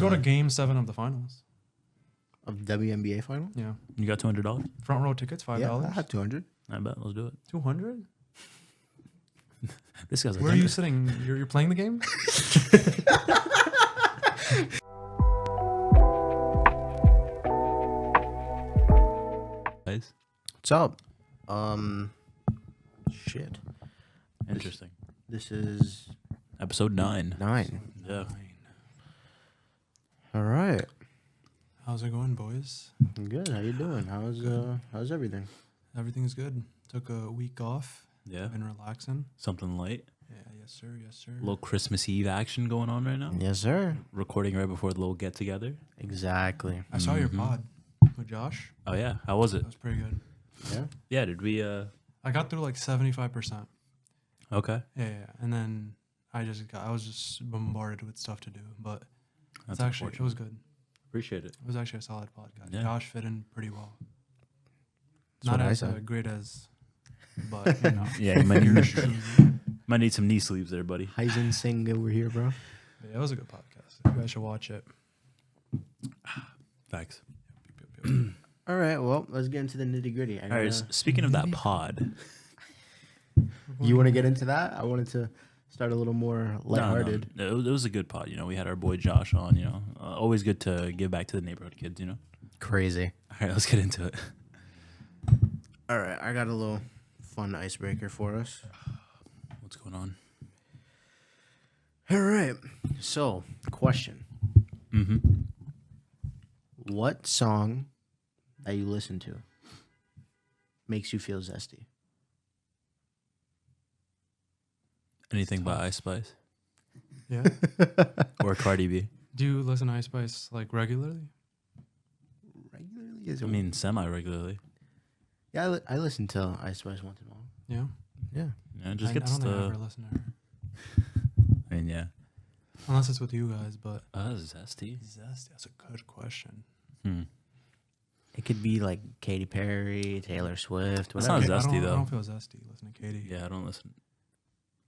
go to Game 7 of the finals. Of WNBA final? Yeah. You got $200? Front row tickets, $5. Yeah, I had 200. I bet. Let's do it. 200? This guy's like, Where are you sitting? You're playing the game? guys. What's up? Shit. Interesting. This is Episode 9. 9. Yeah. All right. How's it going, boys? Good. How you doing? How's everything? Everything's good. Took a week off. Yeah. Been relaxing. Something light. Yeah, yes, sir. Yes, sir. A little Christmas Eve action going on right now. Yes, sir. Recording right before the little get together. Exactly. I saw your pod with Josh. Oh yeah. How was it? That was pretty good. Yeah. Yeah. Did we? I got through like 75%. Okay. Yeah. And then I was just bombarded with stuff to do, but That's it was good. Appreciate it. It was actually a solid podcast. Yeah. Josh fit in pretty well. That's Not what I as said. great as, but you know. Yeah. You might need, might need some knee sleeves there, buddy. Heisen Singh over here, bro. Yeah, it was a good podcast. You guys should watch it. Thanks. All right. Well, let's get into the nitty gritty. All right. Speaking of that pod, You want to get into that? I wanted to start a little more lighthearted. No, it was a good pod. You know, we had our boy Josh on. You know, always good to give back to the neighborhood kids. You know. Crazy. All right, let's get into it. All right. I got a little fun icebreaker for us. What's going on? All right. So, question. Mm-hmm. What song that you listen to makes you feel zesty? Anything by Ice Spice Yeah. or Cardi B? Do you listen to Ice Spice like regularly? Regularly? Is I it? mean, semi-regularly. Yeah, I listen to Ice Spice once in a while. Yeah. Yeah. Yeah, just I gets don't think I the. ever listen to her. I mean, yeah. Unless it's with you guys, but. Zesty. Zesty, that's a good question. It could be like Katy Perry, Taylor Swift, That's whatever. not zesty, I though. don't feel zesty listening to Katy. Yeah, I don't listen.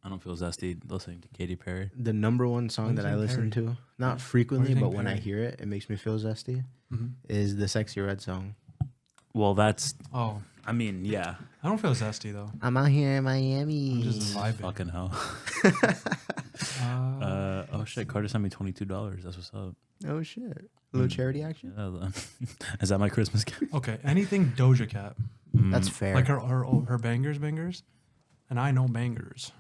I don't feel zesty listening to Katy Perry. The number one song What do that you I think, listen Perry? to, not What frequently, do you but think, when I Perry? hear it, it makes me feel zesty, Mm-hmm. is the Sexy Red song. Well, that's. Oh, I mean, yeah. I don't feel zesty though. I'm out here in Miami. I'm just vibing. Fucking hell. Oh shit! Carter sent me $22. That's what's up. Oh, shit. A little charity action? Yeah, is that my Christmas gift? Okay, anything Doja Cat, That's fair. like her bangers, and I know bangers.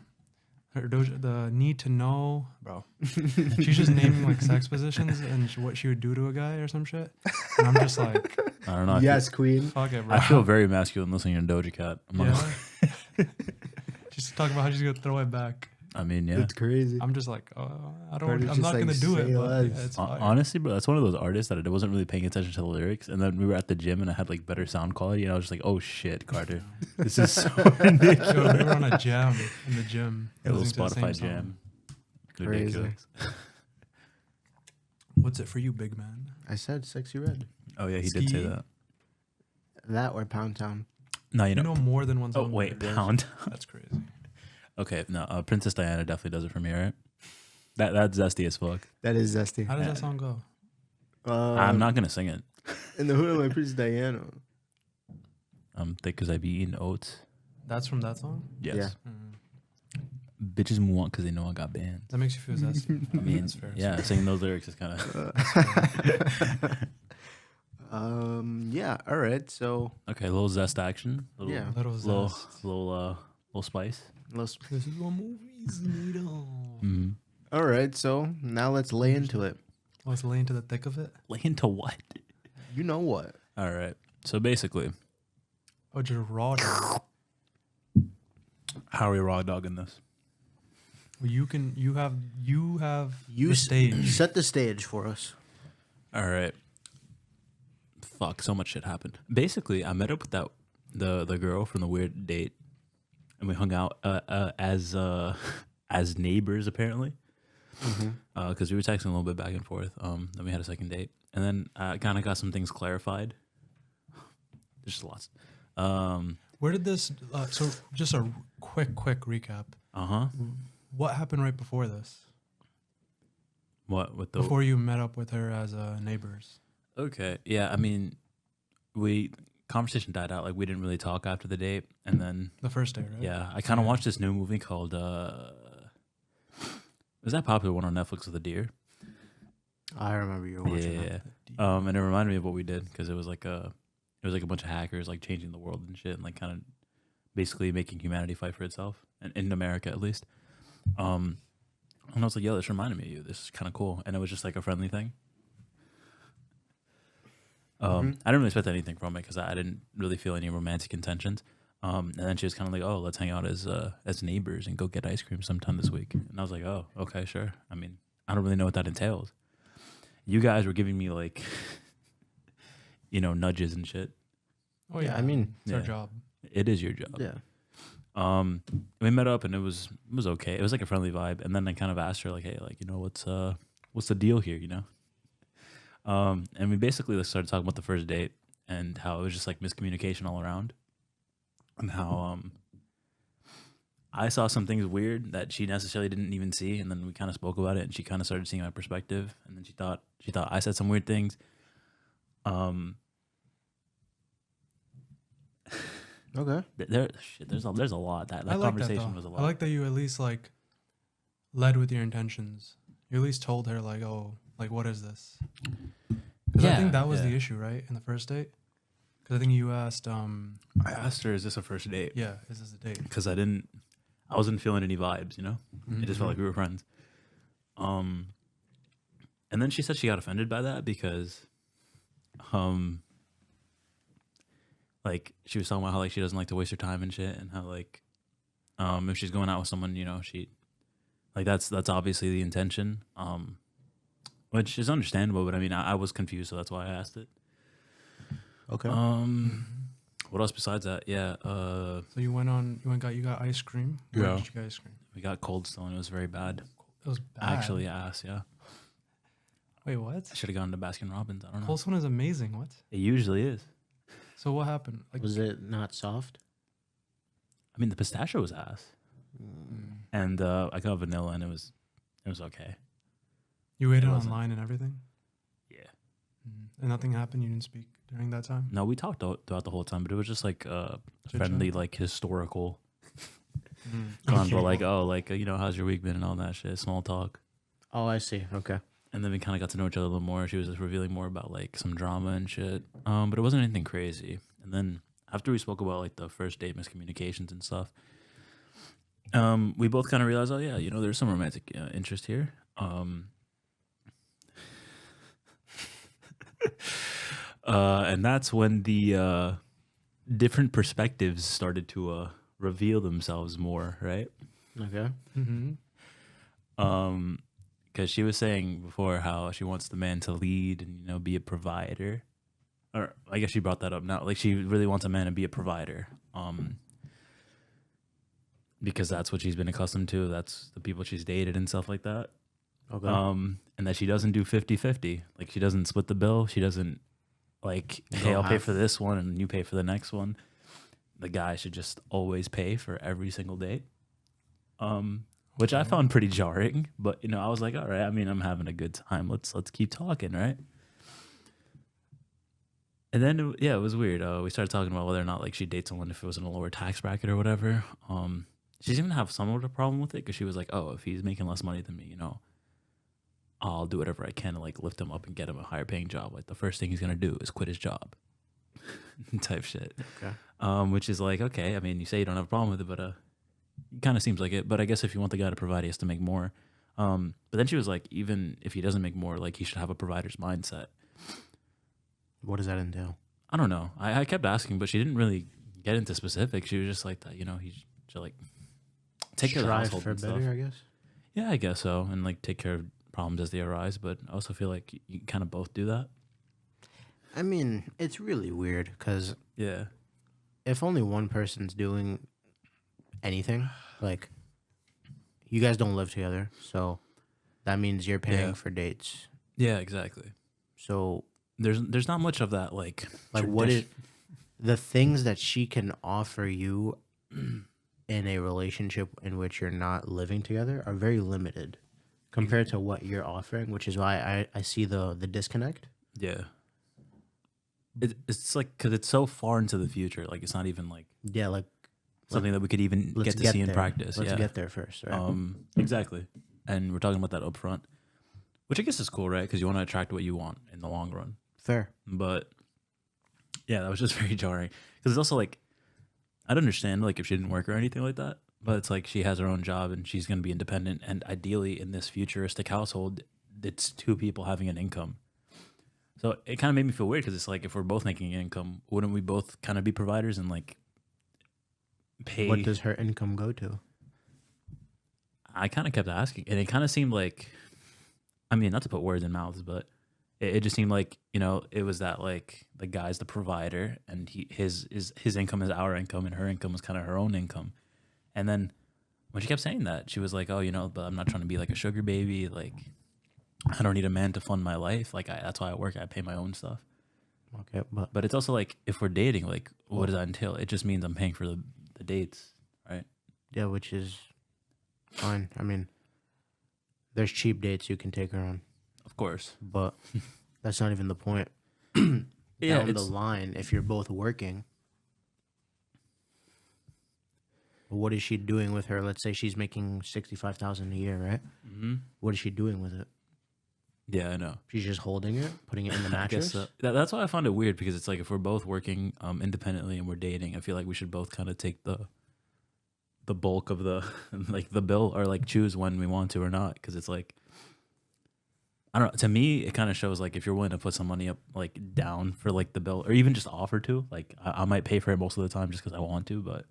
Her Doja, the Need to Know, bro. She's just naming like sex positions and what she would do to a guy or some shit. And I'm just like, I don't know. Yes, queen. fuck it, bro. I feel very masculine listening to Doja Cat. I'm not gonna- Yeah. She's talking about how she's gonna throw it back. I mean, yeah. It's crazy. I'm just like, Carter's I'm just not like, gonna do it. say But less. yeah, it's fine. Honestly, bro, that's one of those artists that I wasn't really paying attention to the lyrics, and then we were at the gym and I had like better sound quality, and I was just like, "Oh shit, Carter, this is so ridiculous." Yo, we were on a jam in the gym. A little listening to the Spotify same song. jam. Crazy. Ridiculous. What's it for you, big man? I said Sexy Red. Oh yeah, he did say Ski? that. That or Pound Town. No, You know more than one Oh song. wait, than yours. Pound. That's crazy. Okay, no, Princess Diana definitely does it for me, right? That's zesty as fuck. That is zesty. How does that song go? I'm not gonna sing it. In the hood of my Princess Diana. Thick cause I be eating oats. That's from that song. Yes. Yeah. Bitches move on because they know I got bands. That makes you feel zesty. I mean, that's fair. yeah, singing those lyrics is kind of. Yeah. All right. So, Okay, a little zest action. Little, Yeah. Little Little, zest. little spice. let's. This is what movies need on. Mm-hmm. All right. So now let's lay into it. Let's lay into the thick of it. Lay into what? You know what? All right. So basically, Oh, just raw dog. how are we raw dogging this? Well, you have You the stage. set the stage for us. All right. Fuck, so much shit happened. Basically, I met up with the girl from the weird date, and we hung out as neighbors apparently, because we were texting a little bit back and forth. Then we had a second date, and then I kind of got some things clarified. There's just lots. Where did this? So just a quick recap. Uh huh. What happened right before this? What with the before you met up with her as neighbors? Okay. Yeah, I mean, we conversation died out. Like we didn't really talk after the date, and then The first date, right? yeah, I kind of Yeah. watched this new movie called was that popular one on Netflix with a deer? I remember you were watching Yeah. that. And it reminded me of what we did because it was like a bunch of hackers like changing the world and shit, and like kind of basically making humanity fight for itself, and in America at least. And I was like, yo, this reminded me of you. This is kind of cool, and it was just like a friendly thing. I didn't really expect anything from it because I didn't really feel any romantic intentions. And then she was kind of like, "Oh, let's hang out as neighbors and go get ice cream sometime this week." And I was like, "Oh, okay, sure." I mean, I don't really know what that entails. You guys were giving me like, nudges and shit. Oh Yeah, yeah. I mean, it's our yeah. job. It is your job. Yeah. We met up and it was okay. It was like a friendly vibe. And then I kind of asked her like, "Hey, like, what's the deal here? And we basically started talking about the first date and how it was just like miscommunication all around, and how I saw some things weird that she necessarily didn't even see, and then we kind of spoke about it, and she kind of started seeing my perspective, and then she thought I said some weird things. Okay. There's a lot that I like conversation that, was a though. lot. I like that you at least like led with your intentions. You at least told her like, oh, like what is this? Because I think that was the issue, right, in the first date. Because I think you asked, I asked her, "Is this a first date?" yeah, is this a date? Because I wasn't feeling any vibes, It just felt like we were friends. And then she said she got offended by that because, like she was talking about how like she doesn't like to waste her time and shit, and how like, if she's going out with someone, she, like that's obviously the intention, which is understandable. But I mean, I was confused, so that's why I asked it. Okay. What else besides that? Yeah. So you got ice cream. Where Yeah. did you get ice cream? We got Cold Stone. It was very bad. It was bad. Actually, ass. Yeah. Wait, what? I should have gone to Baskin Robbins. I don't know. Cold Stone is amazing. What? It usually is. So what happened? Like, Was it not soft? I mean, the pistachio was ass, and I got vanilla, and it was okay. you ate it it wasn't. online and everything, Yeah. and nothing happened. You didn't speak during that time. No, we talked throughout the whole time, but it was just like Chit-chat? friendly, like historical Okay. convo, like how's your week been and all that shit, small talk. Oh, I see. Okay. And then we kind of got to know each other a little more. She was just revealing more about like some drama and shit, but it wasn't anything crazy. And then after we spoke about like the first date miscommunications and stuff, we both kind of realized, oh yeah, there's some romantic interest here. And that's when the different perspectives started to reveal themselves more, right? Okay. Because she was saying before how she wants the man to lead and be a provider, or I guess she brought that up now. Like she really wants a man to be a provider, because that's what she's been accustomed to. That's the people she's dated and stuff like that. Okay. And that she doesn't do 50-50. Like she doesn't split the bill. She doesn't like, hey, Go I'll pay half. for this one and you pay for the next one. The guy should just always pay for every single date. Which I found pretty jarring, but I was like, all right, I mean, I'm having a good time. Let's keep talking, right? And then it was weird. We started talking about whether or not like she'd date someone if it was in a lower tax bracket or whatever. She didn't even have somewhat of a problem with it because she was like, oh, if he's making less money than me, I'll do whatever I can to like lift him up and get him a higher paying job. Like the first thing he's gonna do is quit his job, type shit. Okay. Which is like, okay. I mean, you say you don't have a problem with it, but it kind of seems like it. But I guess if you want the guy to provide, he has to make more. But then she was like, even if he doesn't make more, like he should have a provider's mindset. What does that entail? I don't know. I kept asking, but she didn't really get into specifics. She was just like that, he should like take care of the Strive household for and stuff. better, I guess. Yeah, I guess so, and like take care of problems as they arise. But I also feel like you kind of both do that. I mean, it's really weird because Yeah. if only one person's doing anything, like you guys don't live together, so that means you're paying Yeah. for dates. Yeah, exactly. So There's not much of that like what tradition- the things that she can offer you in a relationship in which you're not living together are very limited compared to what you're offering, which is why I see the disconnect. Yeah. It's like because it's so far into the future. Like it's not even like Yeah, like something that we could even let's get to see in there. practice. Let's yeah. get there first, right? Exactly. And we're talking about that up front, which I guess is cool, right? Because you want to attract what you want in the long run. Fair. But yeah, that was just very jarring because it's also like I'd understand like if she didn't work or anything like that, but it's like she has her own job and she's going to be independent. And ideally, in this futuristic household, it's two people having an income. So it kind of made me feel weird because it's like if we're both making an income, wouldn't we both kind of be providers and like pay? What does her income go to? I kind of kept asking, and it kind of seemed like, I mean, not to put words in mouths, but it just seemed like, you know, it was that like the guy's the provider and his income is our income and her income is kind of her own income. And then when she kept saying that, she was like, oh, you know, but I'm not trying to be like a sugar baby. Like, I don't need a man to fund my life. Like, that's why I work. I pay my own stuff. Okay, But it's also like, if we're dating, like, what does that entail? It just means I'm paying for the dates, right? yeah, which is fine. I mean, there's cheap dates you can take her on, Of course. but that's not even the point. Yeah, Down the line, if you're both working, what is she doing with her? Let's say she's making 65,000 a year, right? Mm-hmm. What is she doing with it? Yeah, I know. She's just holding it, putting it in the I guess mattress. that's why I found it weird because it's like if we're both working independently and we're dating, I feel like we should both kind of take the bulk of the like the bill or like choose when we want to or not because it's like I don't know. To me, it kind of shows like if you're willing to put some money up like down for like the bill or even just offer to like I might pay for it most of the time just because I want to, but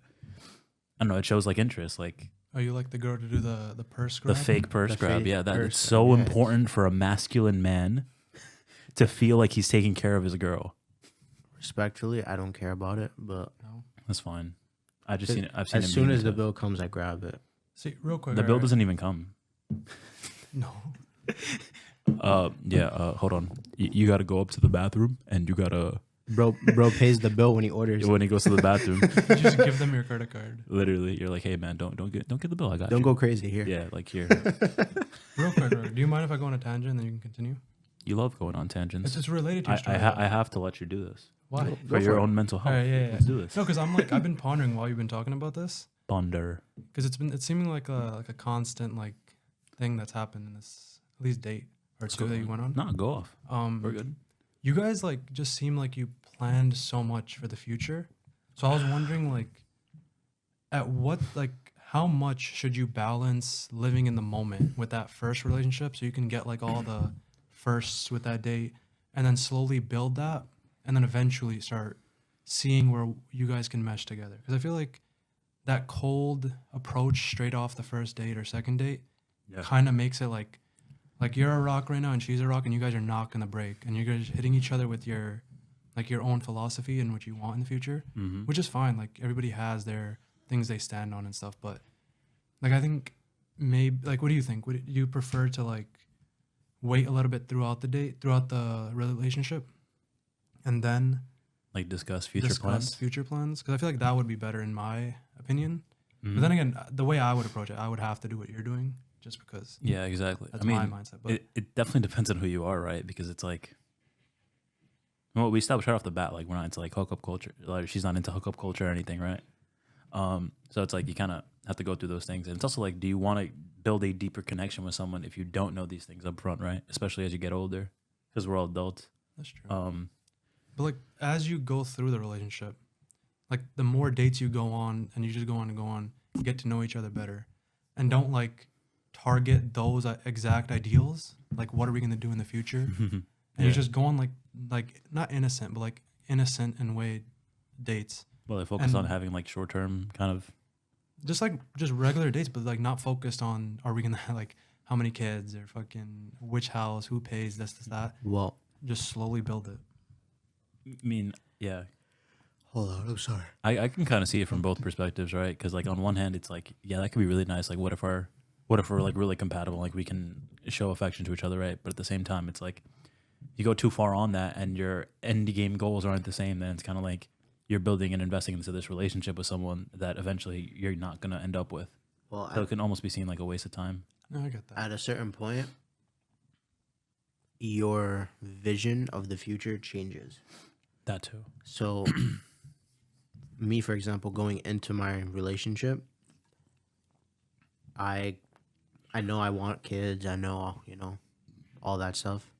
I don't know. It shows like interest, like Oh, you like the girl to do the purse the grab? fake purse The grab. fake Yeah, that's purse so grab, yeah. important for a masculine man to feel like he's taking care of his girl. Respectfully, I don't care about it, but No. That's fine. I've seen it. as him soon being as the into it. bill comes, I grab it. See, real quick. The bill alright. doesn't even come. No. Hold on. You got to go up to the bathroom and you got to Bro pays the bill when he orders. when he goes to the bathroom. You just give them your credit card. Literally, you're like, "Hey man, don't get the bill. I got Don't you." go crazy here. Yeah, like here. Real quick, do you mind if I go on a tangent and then you can continue? You love going on It's tangents. just related to your story. I have to let you do this Why? Go for your for it. own mental health. Alright, yeah. Let's do this. No, because I'm like I've been pondering while you've been talking about this Ponder. because it's seeming like a constant like thing that's happened in this at least date or two that you went on. No, go off. We're good. You guys like just seem like you planned so much for the future. So I was wondering like at what like how much should you balance living in the moment with that first relationship so you can get like all the firsts with that date and then slowly build that and then eventually start seeing where you guys can mesh together. Because I feel like that cold approach straight off the first date or second date Yeah. kind of makes it like you're a rock right now and she's a rock and you guys are not gonna break and you're guys hitting each other with your own philosophy and what you want in the future, Mm-hmm. which is fine. Like everybody has their things they stand on and stuff, but like I think maybe like what do you think? Would you prefer to like wait a little bit throughout the relationship, and then Like discuss future plans. future plans? Because I feel like that would be better in my opinion. Mhm. But then again, the way I would approach it, I would have to do what you're doing just because Yeah, exactly. that's I mean, my mindset. But it definitely depends on who you are, right? Because it's like, well, we established right off the bat, like we're not into like hookup culture. Like she's not into hookup culture or anything, right? So it's like you kind of have to go through those things, and it's also like, do you want to build a deeper connection with someone if you don't know these things up front, right? Especially as you get older, because we're all adults. that's true. But But like as you go through the relationship, like the more dates you go on and you just go on and go on, you get to know each other better. And don't like target those exact ideals. Like what are we gonna do in the future? And you just go on like not innocent, but like innocent in way dates. well, they focus And- on having like short term kind of. Just regular dates, but like not focused on are we gonna have like how many kids or fucking which house, who pays this, that. Well, Just slowly build it. I mean, yeah, hold on. I'm sorry. I can kind of see it from both perspectives, right? Because like on one hand, it's like, yeah, that could be really nice. Like, what if we're like really compatible? Like we can show affection to each other, right? But at the same time, it's like you go too far on that, and your end game goals aren't the same. Then it's kind of like you're building and investing into this relationship with someone that eventually you're not gonna end up with. Well, So it can almost be seen like a waste of time. No, I get that. at a certain point, your vision of the future changes. That too. So, me, for example, going into my relationship, I know I want kids. I know, all that stuff.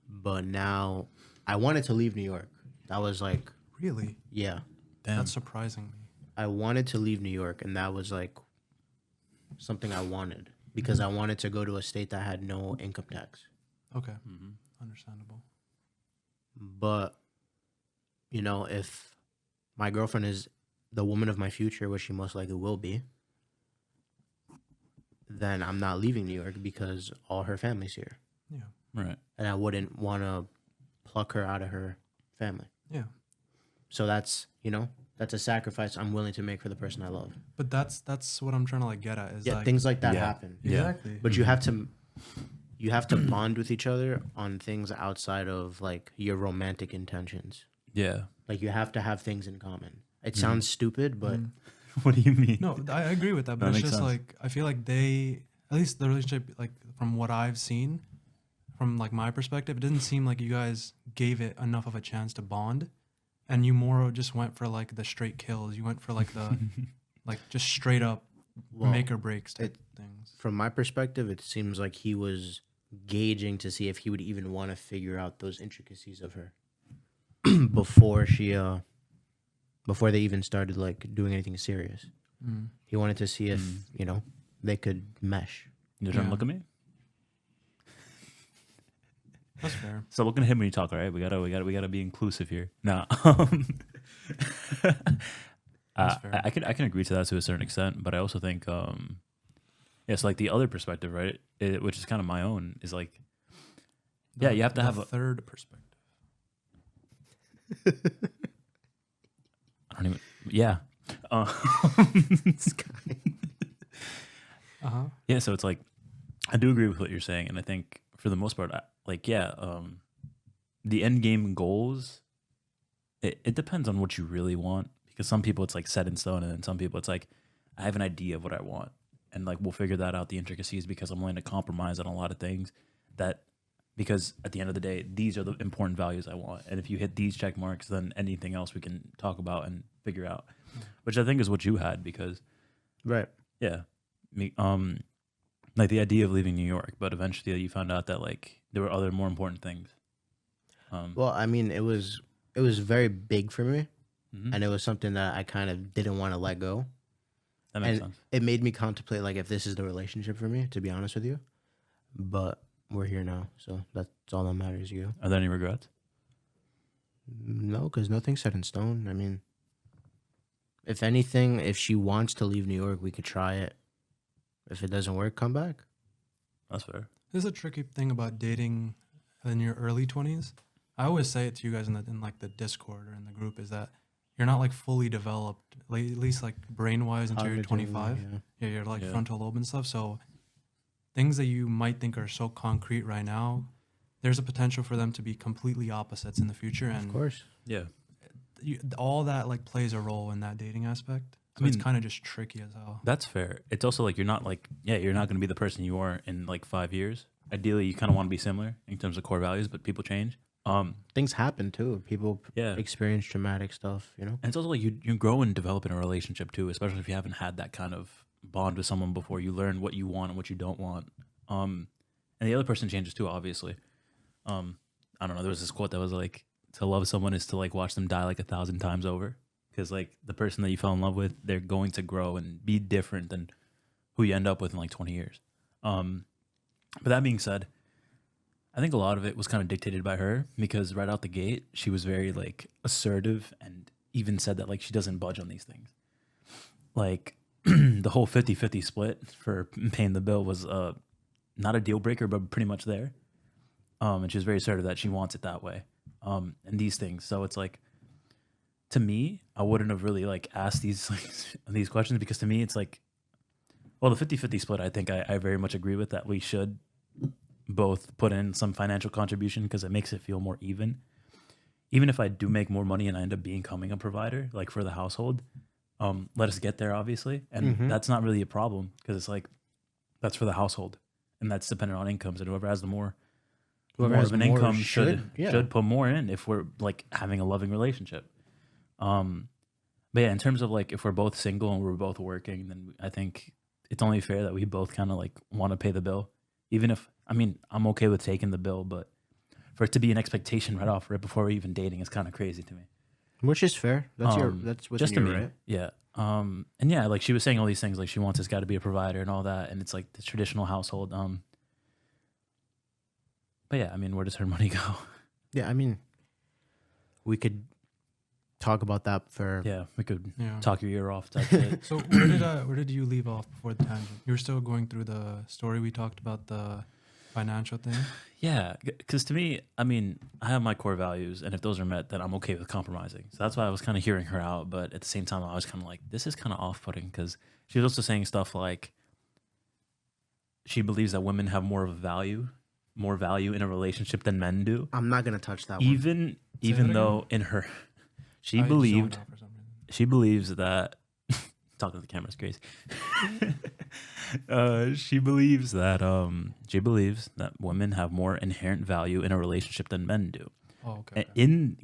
But now I wanted to leave New York. That was like, Really? yeah, Damn. That's surprising me. I wanted to leave New York, and that was like something I wanted because I wanted to go to a state that had no income tax. Okay. Mhm. Understandable. But, if my girlfriend is the woman of my future, which she most likely will be, then I'm not leaving New York because all her family's here. Yeah. Right. And I wouldn't want to pluck her out of her family. Yeah. So that's a sacrifice I'm willing to make for the person I love. But that's what I'm trying to like get at is Yeah, like things like that Yeah. happen. Yeah. exactly. But you have to bond with each other on things outside of like your romantic intentions. Yeah. Like you have to have things in common. It sounds stupid, but Mm. What do you mean? No, I agree with that, but That it's makes just sense. like I feel like they, at least the relationship, like from what I've seen, from like my perspective, it didn't seem like you guys gave it enough of a chance to bond, and you more just went for like the straight kills. You went for like the like just straight up Well, make or breaks type things. from my perspective, it seems like he was gauging to see if he would even want to figure out those intricacies of her before they even started like doing anything serious. Mm. He wanted to see if they could mesh. You're trying to Yeah. look at me? That's fair. So looking at him when you talk, all right? We gotta be inclusive here. Nah. That's fair. I can agree to that to a certain extent, but I also think it's like the other perspective, right? Which is kind of my own, is like Yeah, you have to the have a- third perspective. I don't even yeah. Yeah, so it's like I do agree with what you're saying, and I think for the most part, the end game goals. It depends on what you really want, because some people it's like set in stone, and then some people it's like I have an idea of what I want, and like we'll figure that out, the intricacies, because I'm willing to compromise on a lot of things because at the end of the day, these are the important values I want, and if you hit these check marks, then anything else we can talk about and figure out, which I think is what you had, because Right. yeah, like the idea of leaving New York, but eventually you found out that like there were other more important things. Well, I mean, it was very big for me, Mhm. and it was something that I kind of didn't want to let go. That makes And sense. it made me contemplate like if this is the relationship for me, to be honest with you. But we're here now, so that's all that matters. You Are there any regrets? no, because nothing's set in stone. I mean, if anything, if she wants to leave New York, we could try it. If it doesn't work, come back. That's fair. This is a tricky thing about dating in your early 20s. I always say it to you guys in like the Discord or in the group is that you're not like fully developed, like, at least like brain wise until you're Cognitively, 25. yeah. Yeah, you're like Yeah. frontal lobe and stuff. So things that you might think are so concrete right now, there's a potential for them to be completely opposites in the future. And Of course. Yeah. all that like plays a role in that dating aspect. So I it's mean- kind of just tricky as hell. That's fair. It's also like you're not going to be the person you are in like 5 years. Ideally, you kind of want to be similar in terms of core values, but people change. Things happen too. People Yeah. experience traumatic stuff, And it's also like you grow and develop in a relationship too, especially if you haven't had that kind of bond with someone before. You learn what you want and what you don't want. And the other person changes too, obviously. I don't know. There was this quote that was like, to love someone is to like watch them die like 1,000 times over. Because like the person that you fell in love with, they're going to grow and be different than who you end up with in like 20 years. But that being said, I think a lot of it was kind of dictated by her, because right out the gate, she was very like assertive and even said that like she doesn't budge on these things. Like the whole 50-50 split for paying the bill was not a deal breaker, but pretty much there. And she was very assertive that she wants it that way. And these things. So it's like, to me, I wouldn't have really like asked these these questions, because to me it's like, well, the 50-50 split, I think I very much agree with that. We should both put in some financial contribution, because it makes it feel more even. Even if I do make more money and I end up becoming a provider, like for the household, let us get there, obviously, and that's not really a problem because it's like that's for the household, and that's dependent on incomes, and whoever has the more Has of an more income should yeah. put more in if we're like having a loving relationship. But yeah, in terms of like if we're both single and we're both working, then I think it's only fair that we both kind of like want to pay the bill, even if I mean I'm okay with taking the bill, but for it to be an expectation right before we're even dating is kind of crazy to me. Which is fair. That's within Just to your me, right. yeah. And yeah, like she was saying all these things, like she wants this guy to be a provider and all that, and it's like the traditional household. But yeah, I mean, where does her money go? Yeah, I mean, we could talk about that for Yeah, we could Yeah. talk your ear off. That's it. So where did you leave off before the tangent? You were still going through the story we talked about, the financial thing. Yeah, because to me, I mean, I have my core values, and if those are met, then I'm okay with compromising. So that's why I was kind of hearing her out, but at the same time, I was kind of like, this is kind of off-putting because she was also saying stuff like she believes that women have more value in a relationship than men do. I'm not gonna touch that one. Even that though in her, she I zoned believed out for some reason. she believes that talking to the camera is crazy. She believes that women have more inherent value in a relationship than men do. Oh, okay.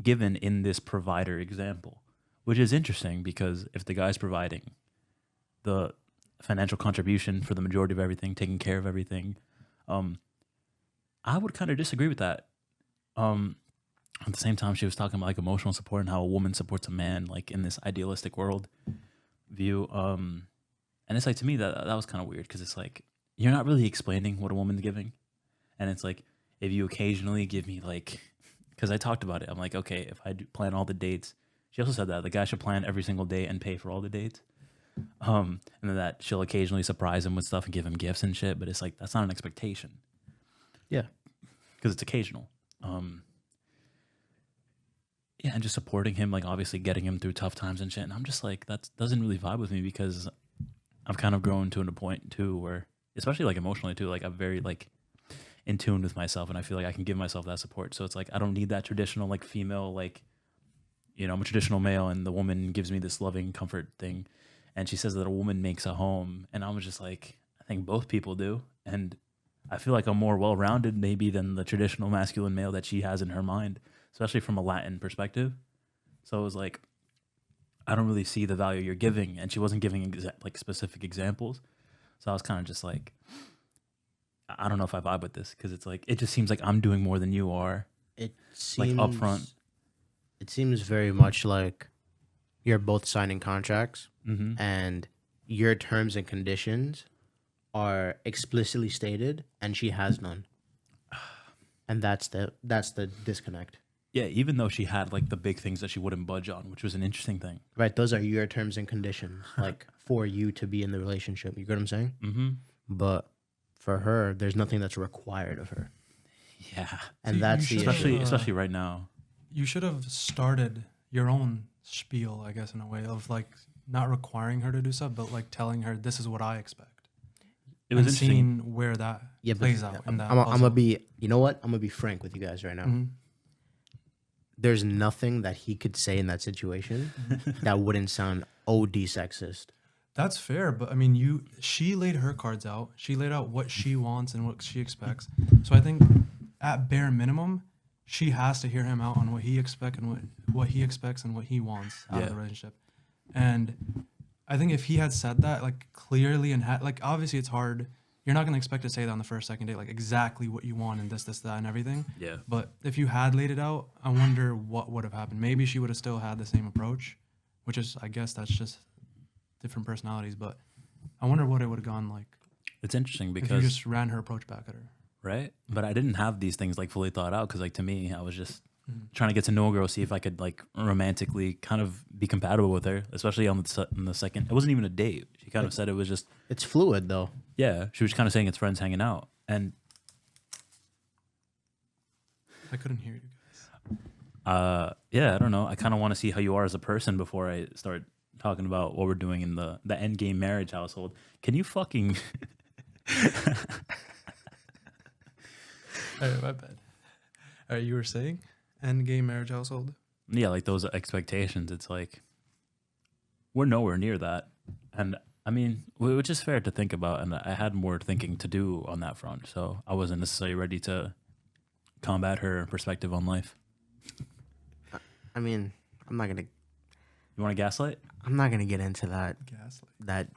Given in this provider example, which is interesting because if the guy's providing the financial contribution for the majority of everything, taking care of everything, I would kind of disagree with that. At the same time, she was talking about like emotional support and how a woman supports a man, like in this idealistic world view. And it's like to me that was kind of weird because it's like you're not really explaining what a woman's giving, and it's like if you occasionally give me like, because I talked about it, I'm like, okay, if I do plan all the dates, she also said that the guy should plan every single day and pay for all the dates, and then that she'll occasionally surprise him with stuff and give him gifts and shit, but it's like that's not an expectation. Yeah. Because it's occasional. Yeah, and just supporting him, like obviously getting him through tough times and shit. And I'm just like, that doesn't really vibe with me because I've kind of grown to a point too where, especially like emotionally too, like I'm very like in tune with myself and I feel like I can give myself that support. So it's like, I don't need that traditional like female, like, you know, I'm a traditional male and the woman gives me this loving comfort thing. And she says that a woman makes a home. And I was just like, I think both people do. And I feel like I'm more well-rounded maybe than the traditional masculine male that she has in her mind, especially from a Latin perspective. So it was like, I don't really see the value you're giving. And she wasn't giving like specific examples. So I was kind of just like, I don't know if I vibe with this because it's like, it just seems like I'm doing more than you are. It seems like upfront. It seems very much like you're both signing contracts and your terms and conditions are explicitly stated and she has none. And that's the disconnect. Yeah, even though she had like the big things that she wouldn't budge on, which was an interesting thing. Right, those are your terms and conditions, like for you to be in the relationship. You get what I'm saying? Mm-hmm. But for her, there's nothing that's required of her, Yeah, and See, that's you the should- issue. especially right now. You should have started your own spiel, I guess, in a way of like not requiring her to do stuff, but like telling her this is what I expect. It was And interesting. seeing where that plays out in that. I'm puzzle. gonna be. You know what? I'm gonna be frank with you guys right now. Mhm. There's nothing that he could say in that situation that wouldn't sound OD sexist. That's fair, but I mean, she laid her cards out. She laid out what she wants and what she expects. So I think, at bare minimum, she has to hear him out on what he expects and what he expects and what he wants out of the relationship. And I think if he had said that like clearly and had like obviously it's hard. You're not gonna expect to say that on the first, second date, like exactly what you want and this, that, and everything. Yeah. But if you had laid it out, I wonder what would have happened. Maybe she would have still had the same approach, which is, I guess, that's just different personalities. But I wonder what it would have gone like It's interesting if you because just ran her approach back at her. right, but I didn't have these things like fully thought out because like to me, I was just trying to get to know a girl, see if I could like romantically kind of be compatible with her, especially on the second. It wasn't even a date. She kind of said it was just. It's fluid though. Yeah, she was kind of saying it's friends hanging out, and I couldn't hear you guys. yeah, I don't know. I kind of want to see how you are as a person before I start talking about what we're doing in the end game marriage household. Can you fucking? All right, my bad. All right, you were saying end game marriage household. Yeah, like those expectations. It's like we're nowhere near that. And I mean, which is fair to think about. And I had more thinking to do on that front. So I wasn't necessarily ready to combat her perspective on life. I mean, I'm not gonna You want to gaslight? get into that Gaslight. that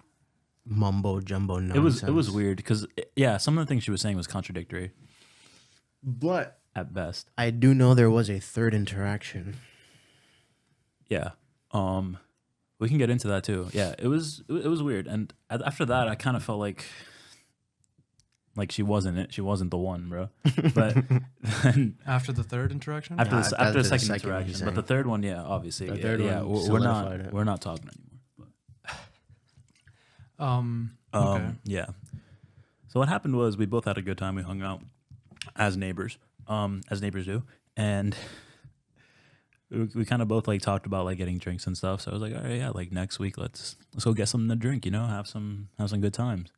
mumbo jumbo nonsense. It was weird because some of the things she was saying was contradictory But at best. I do know there was a third interaction. Yeah. We can get into that too. Yeah, it was weird. And after that, I kind of felt like she wasn't it. She wasn't the one, bro. But then After the third interaction? after Nah, the after the second second, interaction, he's but the saying. third one, yeah, obviously, The third one we're not solidified it. we're not talking anymore. Okay. Yeah. So what happened was we both had a good time. We hung out as neighbors do, and we kind of both like talked about like getting drinks and stuff. So I was like, all right, yeah, like next week let's go get something to drink, have some good times.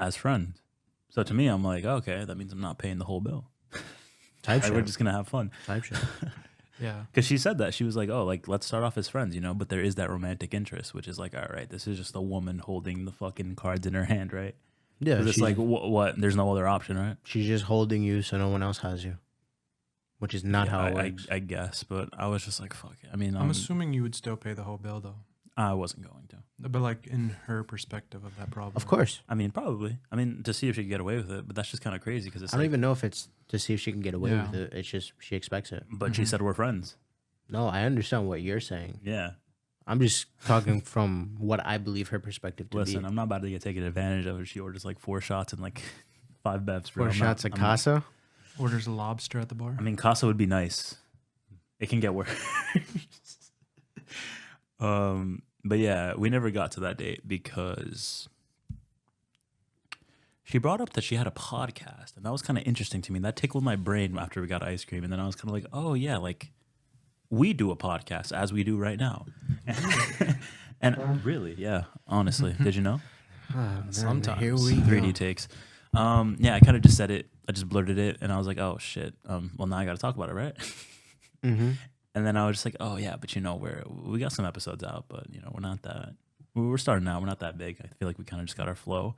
As friends. So to me, I'm like, okay, that means I'm not paying the whole bill. Type Like, we're shit. just gonna have fun. Type shit. Yeah. Because she said that. She was like, oh, like, let's start off as friends, but there is that romantic interest, which is like, all right, this is just a woman holding the fucking cards in her hand, right? Yeah, 'Cause it's she's, like, what? There's no other option, right? she's just holding you so no one else has you, which is not how it works. I guess, but I was just like, fuck it. I mean, I'm assuming you would still pay the whole bill, though. I wasn't going to. But, like, in her perspective of that problem. Of course. I mean, probably. I mean, to see if she could get away with it, but that's just kind of crazy because it's I don't like, even know if it's to see if she can get away Yeah. with it. It's just she expects it. but she said we're friends. No, I understand what you're saying. Yeah. I'm just talking from what I believe her perspective to Listen, be. I'm not about to get taken advantage of if she orders like 4 shots and like 5 bevs. Bro. 4 I'm not- shots of I'm not- casa. Orders a lobster at the bar. I mean, Casa would be nice. It can get worse. But yeah, we never got to that date because she brought up that she had a podcast, and that was kind of interesting to me. That tickled my brain after we got ice cream, and then I was kind of like, oh yeah, like we do a podcast as we do right now. And really, yeah, honestly, did you know? Sometimes. Here we 3D go. takes. Yeah, I kind of just said it. I just blurted it, and I was like, "Oh shit." Well, now I got to talk about it, right? Mm-hmm. And then I was just like, "Oh yeah, but we got some episodes out, but we're not that. We're starting out. We're not that big. I feel like we kind of just got our flow."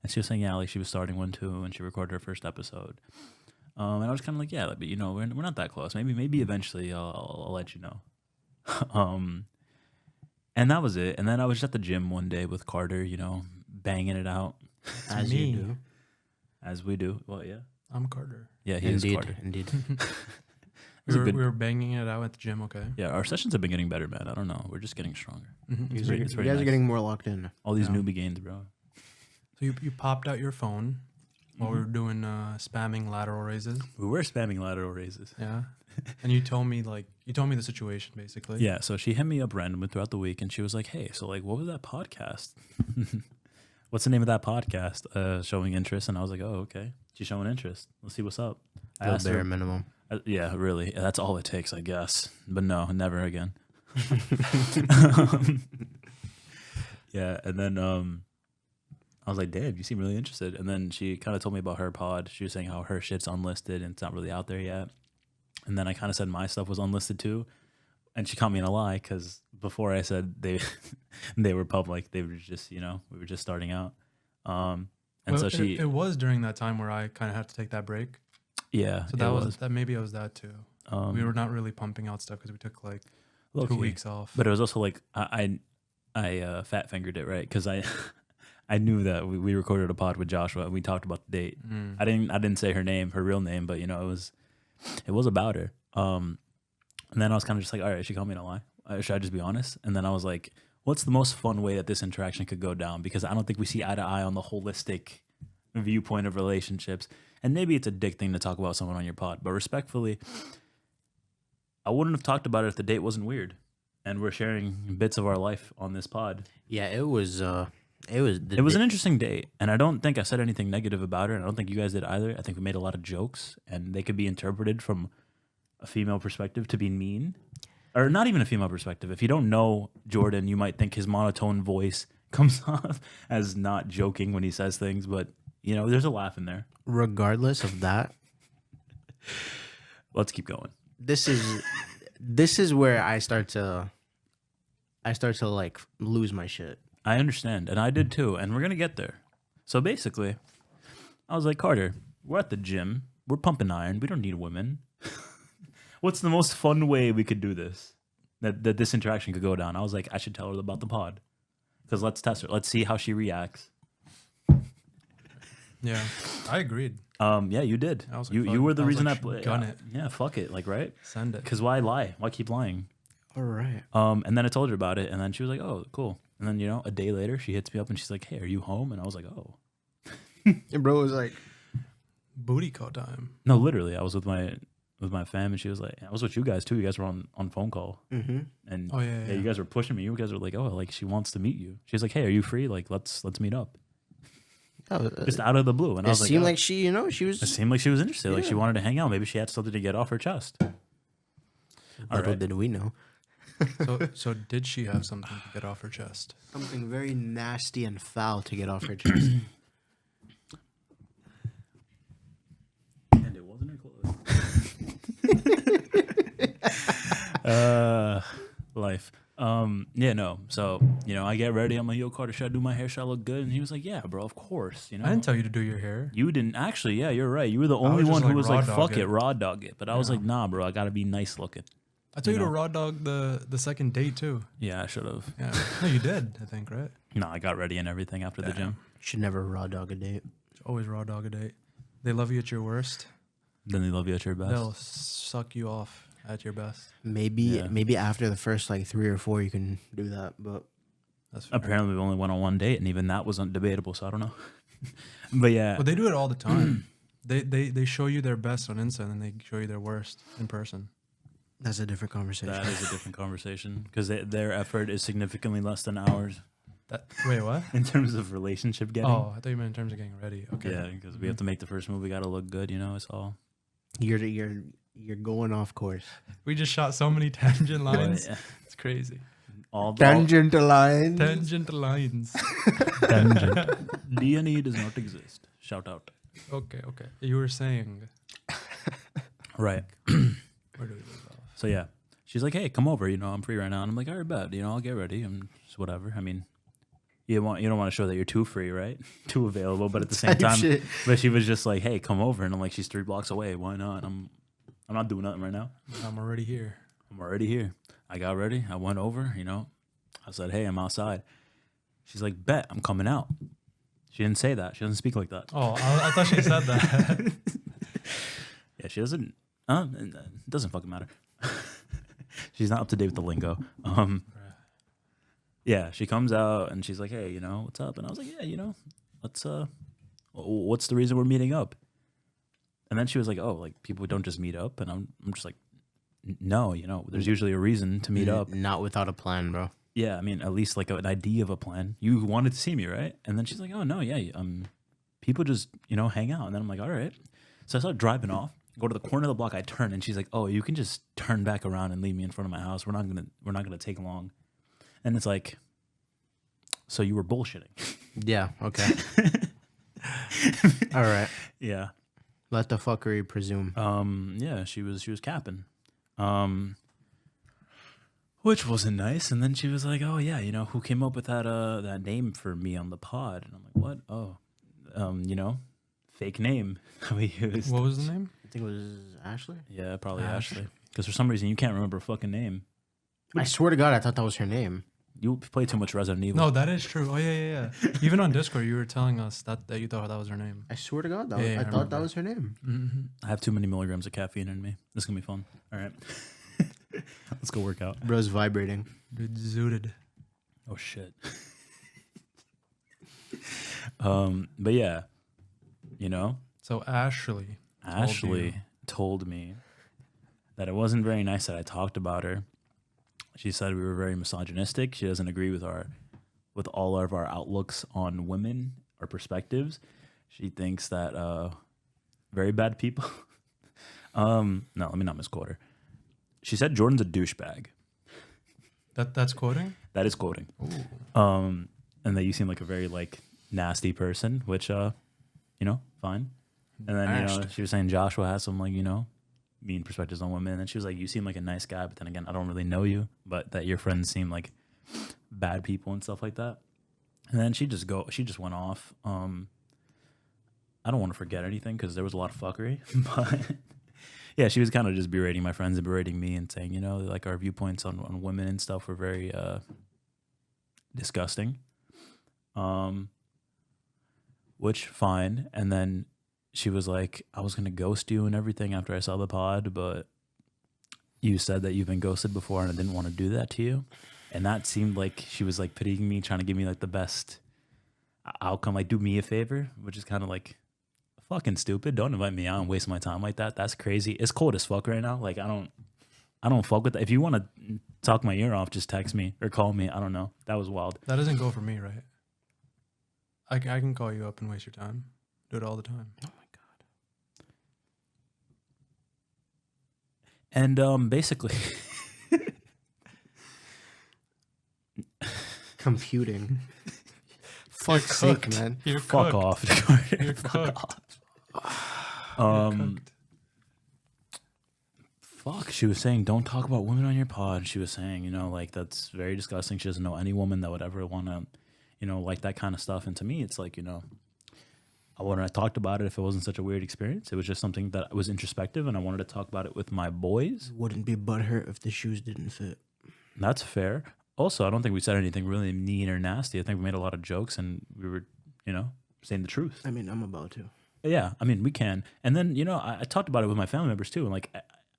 And she was saying, "Yeah, like she was starting one too, and she recorded her first episode." And I was kind of like, "Yeah, but we're not that close. Maybe eventually I'll let you know." And that was it. And then I was just at the gym one day with Carter, banging it out. As me. you do. As we do. Well, yeah. I'm Carter. Yeah, he is Indeed. Carter. Indeed. was a We good- were banging it out at the gym, okay? Yeah, our sessions have been getting better, man. I don't know. We're just getting stronger. Mm-hmm. It's You very- guys very are nice. getting more locked in. All these Yeah. newbie gains, bro. So you popped out your phone while we were doing spamming lateral raises. We were spamming lateral raises. Yeah. And you told me the situation basically. Yeah, so she hit me up randomly throughout the week, and she was like, "Hey, so like, what was that podcast? What's the name of that podcast?" Showing interest, and I was like, "Oh, okay. She's showing interest. Let's see what's up." I The asked her- bare minimum. yeah, really. That's all it takes, I guess. But no, never again. Yeah, and then I was like, "Damn, you seem really interested." And then she kind of told me about her pod. She was saying how her shit's unlisted and it's not really out there yet. And then I kind of said my stuff was unlisted too, and she caught me in a lie because before I said they were public, they were just we were just starting out. And Well, so she it was during that time where I kind of had to take that break. yeah, So it that was that. Maybe it was that too. We were not really pumping out stuff because we took like low 2 key. weeks off. But it was also like I fat fingered it, right? Because I knew that we recorded a pod with Joshua and we talked about the date. Mm. I didn't say her name, her real name, but it was about her. And then I was kind of just like, all right, she called me in a lie. Should I just be honest? And then I was like, what's the most fun way that this interaction could go down? Because I don't think we see eye to eye on the holistic viewpoint of relationships. And maybe it's a dick thing to talk about someone on your pod, but respectfully, I wouldn't have talked about it if the date wasn't weird. And we're sharing bits of our life on this pod. Yeah, it was. It was. It was an interesting date, and I don't think I said anything negative about her, and I don't think you guys did either. I think we made a lot of jokes, and they could be interpreted from a female perspective to be mean, or not even a female perspective. If you don't know Jordan, you might think his monotone voice comes off as not joking when he says things, but there's a laugh in there. Regardless of that, Let's keep going. this is where I start to I start to like lose my shit. I understand, and I did too, and we're gonna get there. So basically, I was like, Carter, we're at the gym, we're pumping iron, we don't need women. What's the most fun way we could do this? That this interaction could go down. I was like, I should tell her about the pod, because let's test her. Let's see how she reacts. Yeah, I agreed. Yeah, you did. I was like, You were the I was reason like, I played. gun it. Yeah, fuck it, like right. Send it. Because why lie? Why keep lying? All right. And then I told her about it, and then she was like, "Oh, cool." And then a day later, she hits me up and she's like, "Hey, are you home?" And I was like, "Oh, And bro was like, Booty call time. no, literally." I was with my fam, and she was like, "I was with you guys too. You guys were on phone call, and Oh, yeah. you guys were pushing me. You guys were like, oh, like she wants to meet you." She's like, "Hey, are you free? Like, let's meet up." Just out of the blue, and I it was like, seemed "Oh." like she, she was. It seemed like she was interested. Like she Yeah. wanted to hang out. Maybe she had something to get off her chest. All Little right. did we know. So did she have something to get off her chest? Something very nasty and foul to get off her chest. And it wasn't her clothes. Life. Yeah, no. So, I get ready. I'm like, "Yo, Carter, should I do my hair? Should I look good?" And he was like, "Yeah, bro, of course." I didn't tell you to do your hair. You didn't actually. Yeah, you're right. You were the only was just one who like, was raw like, dog "Fuck it." it, raw dog it." But I was like, "Nah, bro, I gotta be nice looking." I told you You to know. raw dog the second date too. Yeah, I should have. Yeah. No, you did. I think, right? No, I got ready and everything after the gym. Should never raw dog a date. Always raw dog a date. They love you at your worst. Then they love you at your best. They'll suck you off at your best. Maybe after the first like 3 or 4 you can do that, but That's fair. Apparently, we only went on one date, and even that was undebatable. So I don't know. But yeah, But they do it all the time. They show you their best on Insta, and then they show you their worst in person. that's a different conversation. that is a different conversation because their effort is significantly less than ours Wait, what? in terms of relationship getting. Oh, I thought you meant in terms of getting ready. Okay. Yeah, because we have to make the first move. We got to look good. It's all. You're going off course. We just shot so many tangent lines. Yeah. It's crazy. All Tangent lines. Tangent lines. tangent. D&E does not exist. Shout out. Okay. You were saying. Right. Where do we leave off? So yeah, she's like, "Hey, come over. I'm free right now." And I'm like, "All right, bet. I'll get ready. I'm just whatever. I mean, you don't want to show that you're too free, right? Too available, but at the same Type time, shit. but she was just like, "Hey, come over." And I'm like, "She's 3 blocks away. Why not? I'm not doing nothing right now. I'm already here. I'm already here." I got ready. I went over. I said, "Hey, I'm outside." She's like, "Bet, I'm coming out." She didn't say that. She doesn't speak like that. Oh, I thought she said that. Yeah, she doesn't. It doesn't fucking matter. She's not up to date with the lingo. Yeah, she comes out and she's like, "Hey, what's up?" And I was like, "Yeah, let's what's the reason we're meeting up?" And then she was like, "Oh, like people don't just meet up." And I'm just like, "No, there's usually a reason to meet up." Not without a plan, bro. Yeah, I mean, at least like an idea of a plan. You wanted to see me, right? And then she's like, "Oh no, yeah, people just hang out." And then I'm like, "All right." So I start driving off, go to the corner of the block. I turn, and she's like, "Oh, you can just turn back around and leave me in front of my house. We're not gonna take long." And it's like, so you were bullshitting. Yeah. Okay. All right. Yeah. Let the fuckery presume. Yeah, she was capping. Which wasn't nice. And then she was like, "Oh yeah, who came up with that name for me on the pod?" And I'm like, "What? Oh, fake name we used." What was the name? I think it was Ashley. Yeah, probably Ashley. Ashley. Because for some reason you can't remember a fucking name. I swear to God, I thought that was her name. You play too much Resident Evil. No, that is true. Oh yeah. Even on Discord, you were telling us that you thought that was her name. I swear to God, Yeah, I I thought that remember. was her name. Mm-hmm. I have too many milligrams of caffeine in me. This is gonna be fun. All right, let's go work out. Bro's vibrating. Dude, zooted. Oh shit. But yeah, So Ashley. Ashley told me that it wasn't very nice that I talked about her. She said we were very misogynistic. She doesn't agree with all of our outlooks on women, our perspectives. She thinks that very bad people. No, let me not misquote her. She said Jordan's a douchebag. That's quoting? That is quoting. Ooh. And that you seem like a very nasty person, which fine. And then she was saying Joshua has some mean perspectives on women, and she was like, "You seem like a nice guy, but then again, I don't really know you, but that your friends seem like bad people and stuff like that. And then she just went off. I don't want to forget anything because there was a lot of fuckery, but yeah, she was kind of just berating my friends and berating me and saying, you know, like our viewpoints on women and stuff were very disgusting. Which fine. And then she was like, I was gonna ghost you and everything after I saw the pod, but you said that you've been ghosted before and I didn't want to do that to you. And that seemed like she was like pitying me, trying to give me like the best outcome, like do me a favor, which is kind of like fucking stupid. Don't invite me out and waste my time like that. That's crazy. It's cold as fuck right now. Like I don't fuck with that. If you want to talk my ear off, just text me or call me. I don't know. That was wild. That doesn't go for me, right? I can call you up and waste your time. Do it all the time. Oh my god. And basically Computing. Fuck's sake, man. You're fuck cooked. off. You're Fuck cooked. off. You're cooked. Fuck, she was saying, don't talk about women on your pod. She was saying, you know, like, that's very disgusting. She doesn't know any woman that would ever want to, you know, like that kind of stuff. And to me, it's like, you know, I wouldn't have talked about it if it wasn't such a weird experience. It was just something that was introspective, and I wanted to talk about it with my boys. Wouldn't be butthurt if the shoes didn't fit. That's fair. Also, I don't think we said anything really mean or nasty. I think we made a lot of jokes, and we were, you know, saying the truth. I mean, I'm about to. Yeah, I mean, we can. And then, you know, I talked about it with my family members too, and like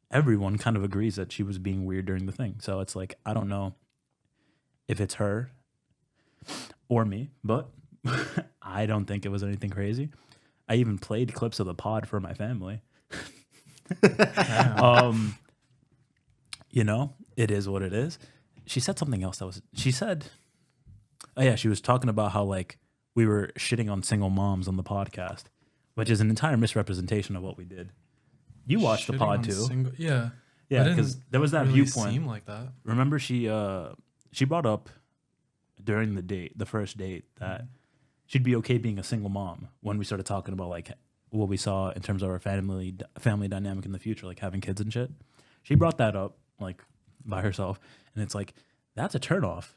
everyone kind of agrees that she was being weird during the thing. So it's like, I don't know if it's her or me, but I don't think it was anything crazy. I even played clips of the pod for my family. You know, it is what it is. She said something else she said, oh yeah, she was talking about how like we were shitting on single moms on the podcast, which is an entire misrepresentation of what we did. You watched the Shitting pod on too. Yeah. Yeah, That because didn't there was that really viewpoint. seem like that. Remember, she brought up during the first date, that she'd be okay being a single mom when we started talking about like what we saw in terms of our family dynamic in the future, like having kids and shit. She brought that up like by herself, and it's like, that's a turnoff.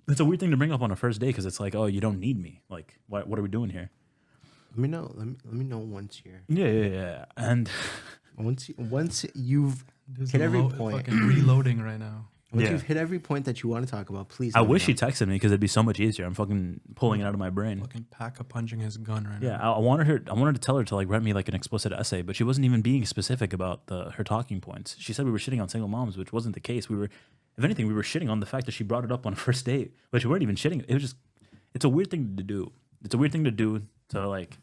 It's a weird thing to bring up on a first date because it's like, oh, you don't need me. Like, what are we doing here? Let me know. Let me know once you're. Yeah. And once you've There's hit every a point. Fucking reloading right now. Once Yeah. you've hit every point that you want to talk about, please. I let me wish know. she texted me because it'd be so much easier. I'm fucking pulling it out of my brain. Fucking punching his gun right Yeah, now. I wanted to tell her to like write me like an explicit essay, but she wasn't even being specific about her talking points. She said we were shitting on single moms, which wasn't the case. If anything, we were shitting on the fact that she brought it up on a first date, which we weren't even shitting. It was just, it's a weird thing to do. It's a weird thing to do to like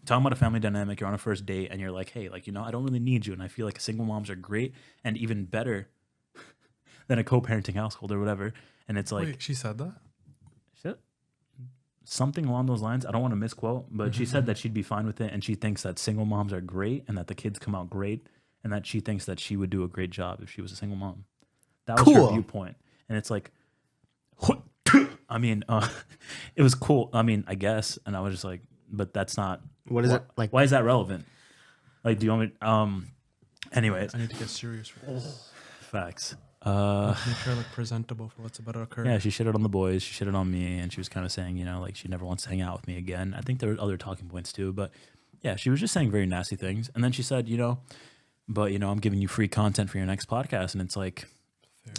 talking about a family dynamic. You're on a first date and you're like, hey, like, you know, I don't really need you, and I feel like single moms are great and even better than a co-parenting household or whatever. And it's like, Wait, she said that? shit, something along those lines. I don't want to misquote, but she said that she'd be fine with it, and she thinks that single moms are great and that the kids come out great, and that she thinks that she would do a great job if she was a single mom. That was her Cool. viewpoint. And it's like, I mean, it was cool. I mean, I guess. And I was just like, but that's not. What is it like? Why is that relevant? Like, do you want me? Anyways, I need to get serious for this. facts. Make sure I look presentable for what's about to occur. Yeah, she shitted on the boys. She shitted on me, and she was kind of saying, you know, like she never wants to hang out with me again. I think there were other talking points too, but yeah, she was just saying very nasty things. And then she said, you know, but you know, I'm giving you free content for your next podcast, and it's like,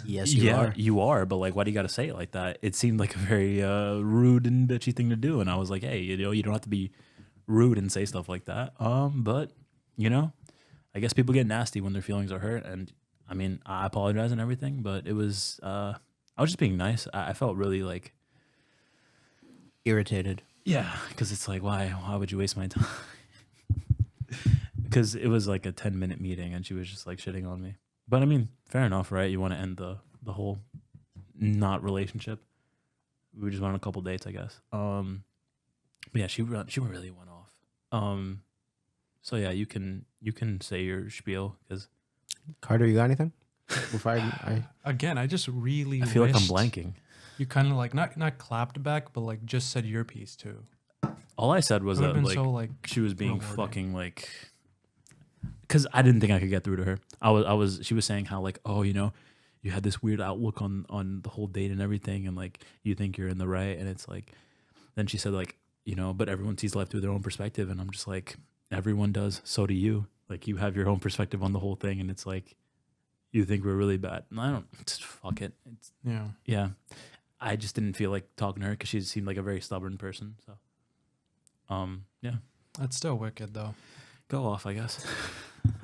Yes, you are. you are, but like, why do you got to say it like that? It seemed like a very rude and bitchy thing to do, and I was like, hey, you know, you don't have to be rude and say stuff like that. But you know, I guess people get nasty when their feelings are hurt, and I mean, I apologize and everything, but it was I was just being nice. I felt really like Irritated. yeah, because it's like, why would you waste my time? Because it was like a 10-minute meeting, and she was just like shitting on me. But I mean, fair enough, right? You want to end the whole not relationship. We just went on a couple dates, I guess. But yeah, she really went off. So yeah, you can say your spiel, because Carter, you got anything? Before I Again, I just really I feel like I'm wished blanking. You kind of like not clapped back, but like just said your piece too. All I said was It would that have been like so like she was being rewarding. fucking like, because I didn't think I could get through to her. She was saying how like, oh, you know, you had this weird outlook on the whole date and everything, and like you think you're in the right, and it's like, then she said like, you know, but everyone sees life through their own perspective, and I'm just like, everyone does, so do you. Like you have your own perspective on the whole thing, and it's like, you think we're really bad. And I don't, just fuck it. It's, Yeah. yeah. I just didn't feel like talking to her because she seemed like a very stubborn person. So, yeah, That's still wicked though. go off, I guess.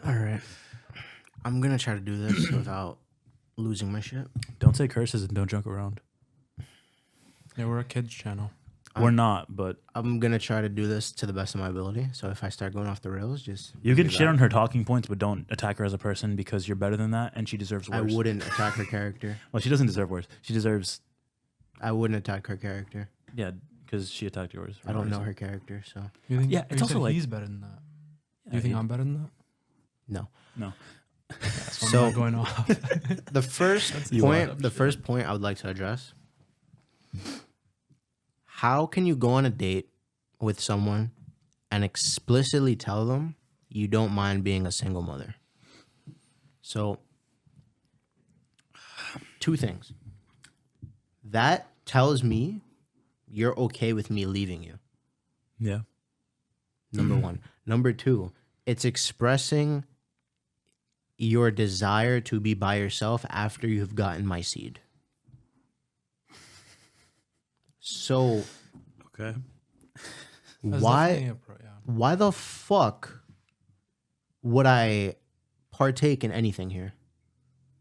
All right. I'm gonna try to do this without losing my shit. Don't say curses and don't joke around. Yeah, we're a kids channel. We're not, but I'm gonna try to do this to the best of my ability. So if I start going off the rails, just you do can shit that. on her talking points, but don't attack her as a person because you're better than that, and she deserves I worse. wouldn't attack her character. Well, she doesn't deserve worse. She deserves, I wouldn't attack her character. yeah, because she attacked yours. I don't know her character, so You think? Yeah, you it's also said like- he's better than that. Yeah, Do you think he- I'm better than that? no. No. That's why So- I'm not going off. The first You point, are. the first point I would like to address: how can you go on a date with someone and explicitly tell them you don't mind being a single mother? So, two things. That tells me you're okay with me leaving you. Yeah. Number one. Number two, it's expressing your desire to be by yourself after you've gotten my seed. So Okay. That's why definitely yeah. why the fuck would I partake in anything here?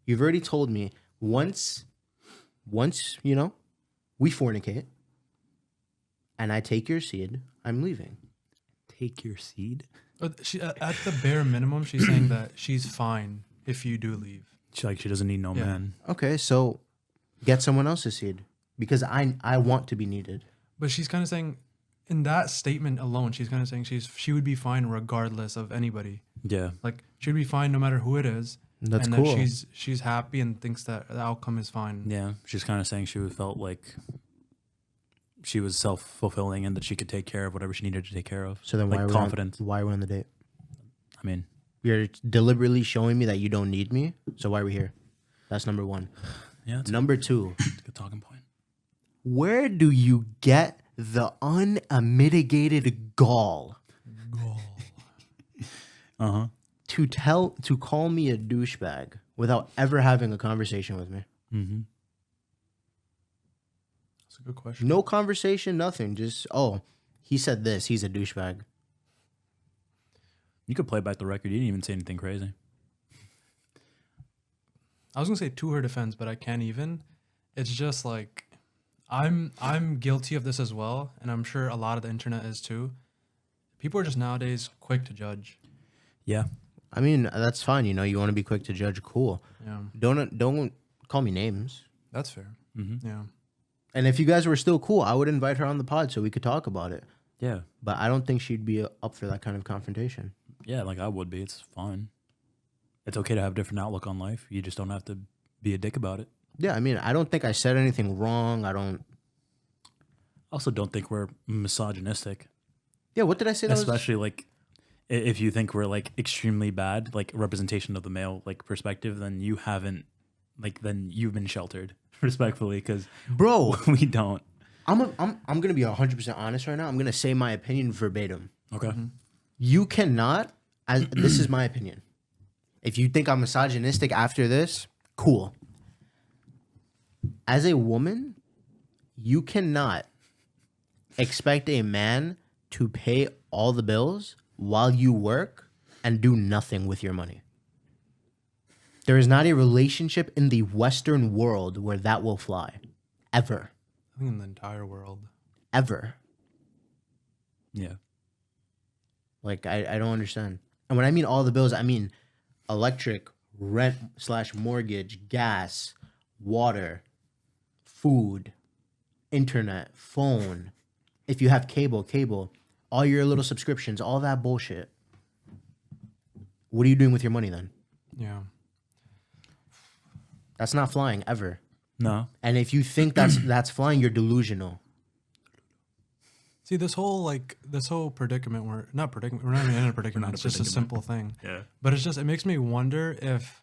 You've already told me once, you know, we fornicate and I take your seed, I'm leaving. Take your seed. She at the bare minimum, she's saying that she's fine if you do leave. She doesn't need no Yeah. man. Okay, so get someone else's seed because I want to be needed. But she's kind of saying, in that statement alone, she's kind of saying she would be fine regardless of anybody. Yeah. Like she'd be fine no matter who it is. That's and cool. that she's happy and thinks that the outcome is fine. Yeah. She's kind of saying she felt like she was self-fulfilling and that she could take care of whatever she needed to take care of. So then like why confidence. why are we on the date? I mean, You're deliberately showing me that you don't need me. So why are we here? That's number one. yeah, it's Number two, a good talking point. where do you get the unmitigated gall Uh-huh. to call me a douchebag without ever having a conversation with me? Mm-hmm. That's a good question. No conversation, nothing. Just, oh, he said this. He's a douchebag. You could play back the record. You didn't even say anything crazy. I was gonna say to her defense, but I can't even. It's just like I'm guilty of this as well, and I'm sure a lot of the internet is too. People are just nowadays quick to judge. Yeah. I mean, that's fine. You know, you want to be quick to judge. Cool. Yeah, Don't call me names. that's fair. Mm-hmm. Yeah, And if you guys were still cool, I would invite her on the pod so we could talk about it. Yeah. But I don't think she'd be up for that kind of confrontation. Yeah, like I would be. It's fine. It's okay to have a different outlook on life. You just don't have to be a dick about it. Yeah, I mean, I don't think I said anything wrong. I don't. Also, don't think we're misogynistic. Yeah, what did I say? That Especially like if you think we're like extremely bad, like representation of the male like perspective, then you haven't then you've been sheltered respectfully because bro. we don't. I'm gonna be 100% honest right now. I'm gonna say my opinion verbatim. Okay. You cannot. This is my opinion. If you think I'm misogynistic after this, cool. As a woman, you cannot expect a man to pay all the bills while you work and do nothing with your money. There is not a relationship in the Western world where that will fly. Ever. I think in the entire world. Ever. Yeah. Like, I don't understand. And when I mean all the bills, I mean electric, rent/mortgage, gas, water, food, internet, phone. If you have cable, all your little subscriptions, all that bullshit. What are you doing with your money then? Yeah. That's not flying ever. No. And if you think that's flying, you're delusional. See, this whole predicament, we're not even in a predicament, it's just a simple thing. Yeah. But it makes me wonder if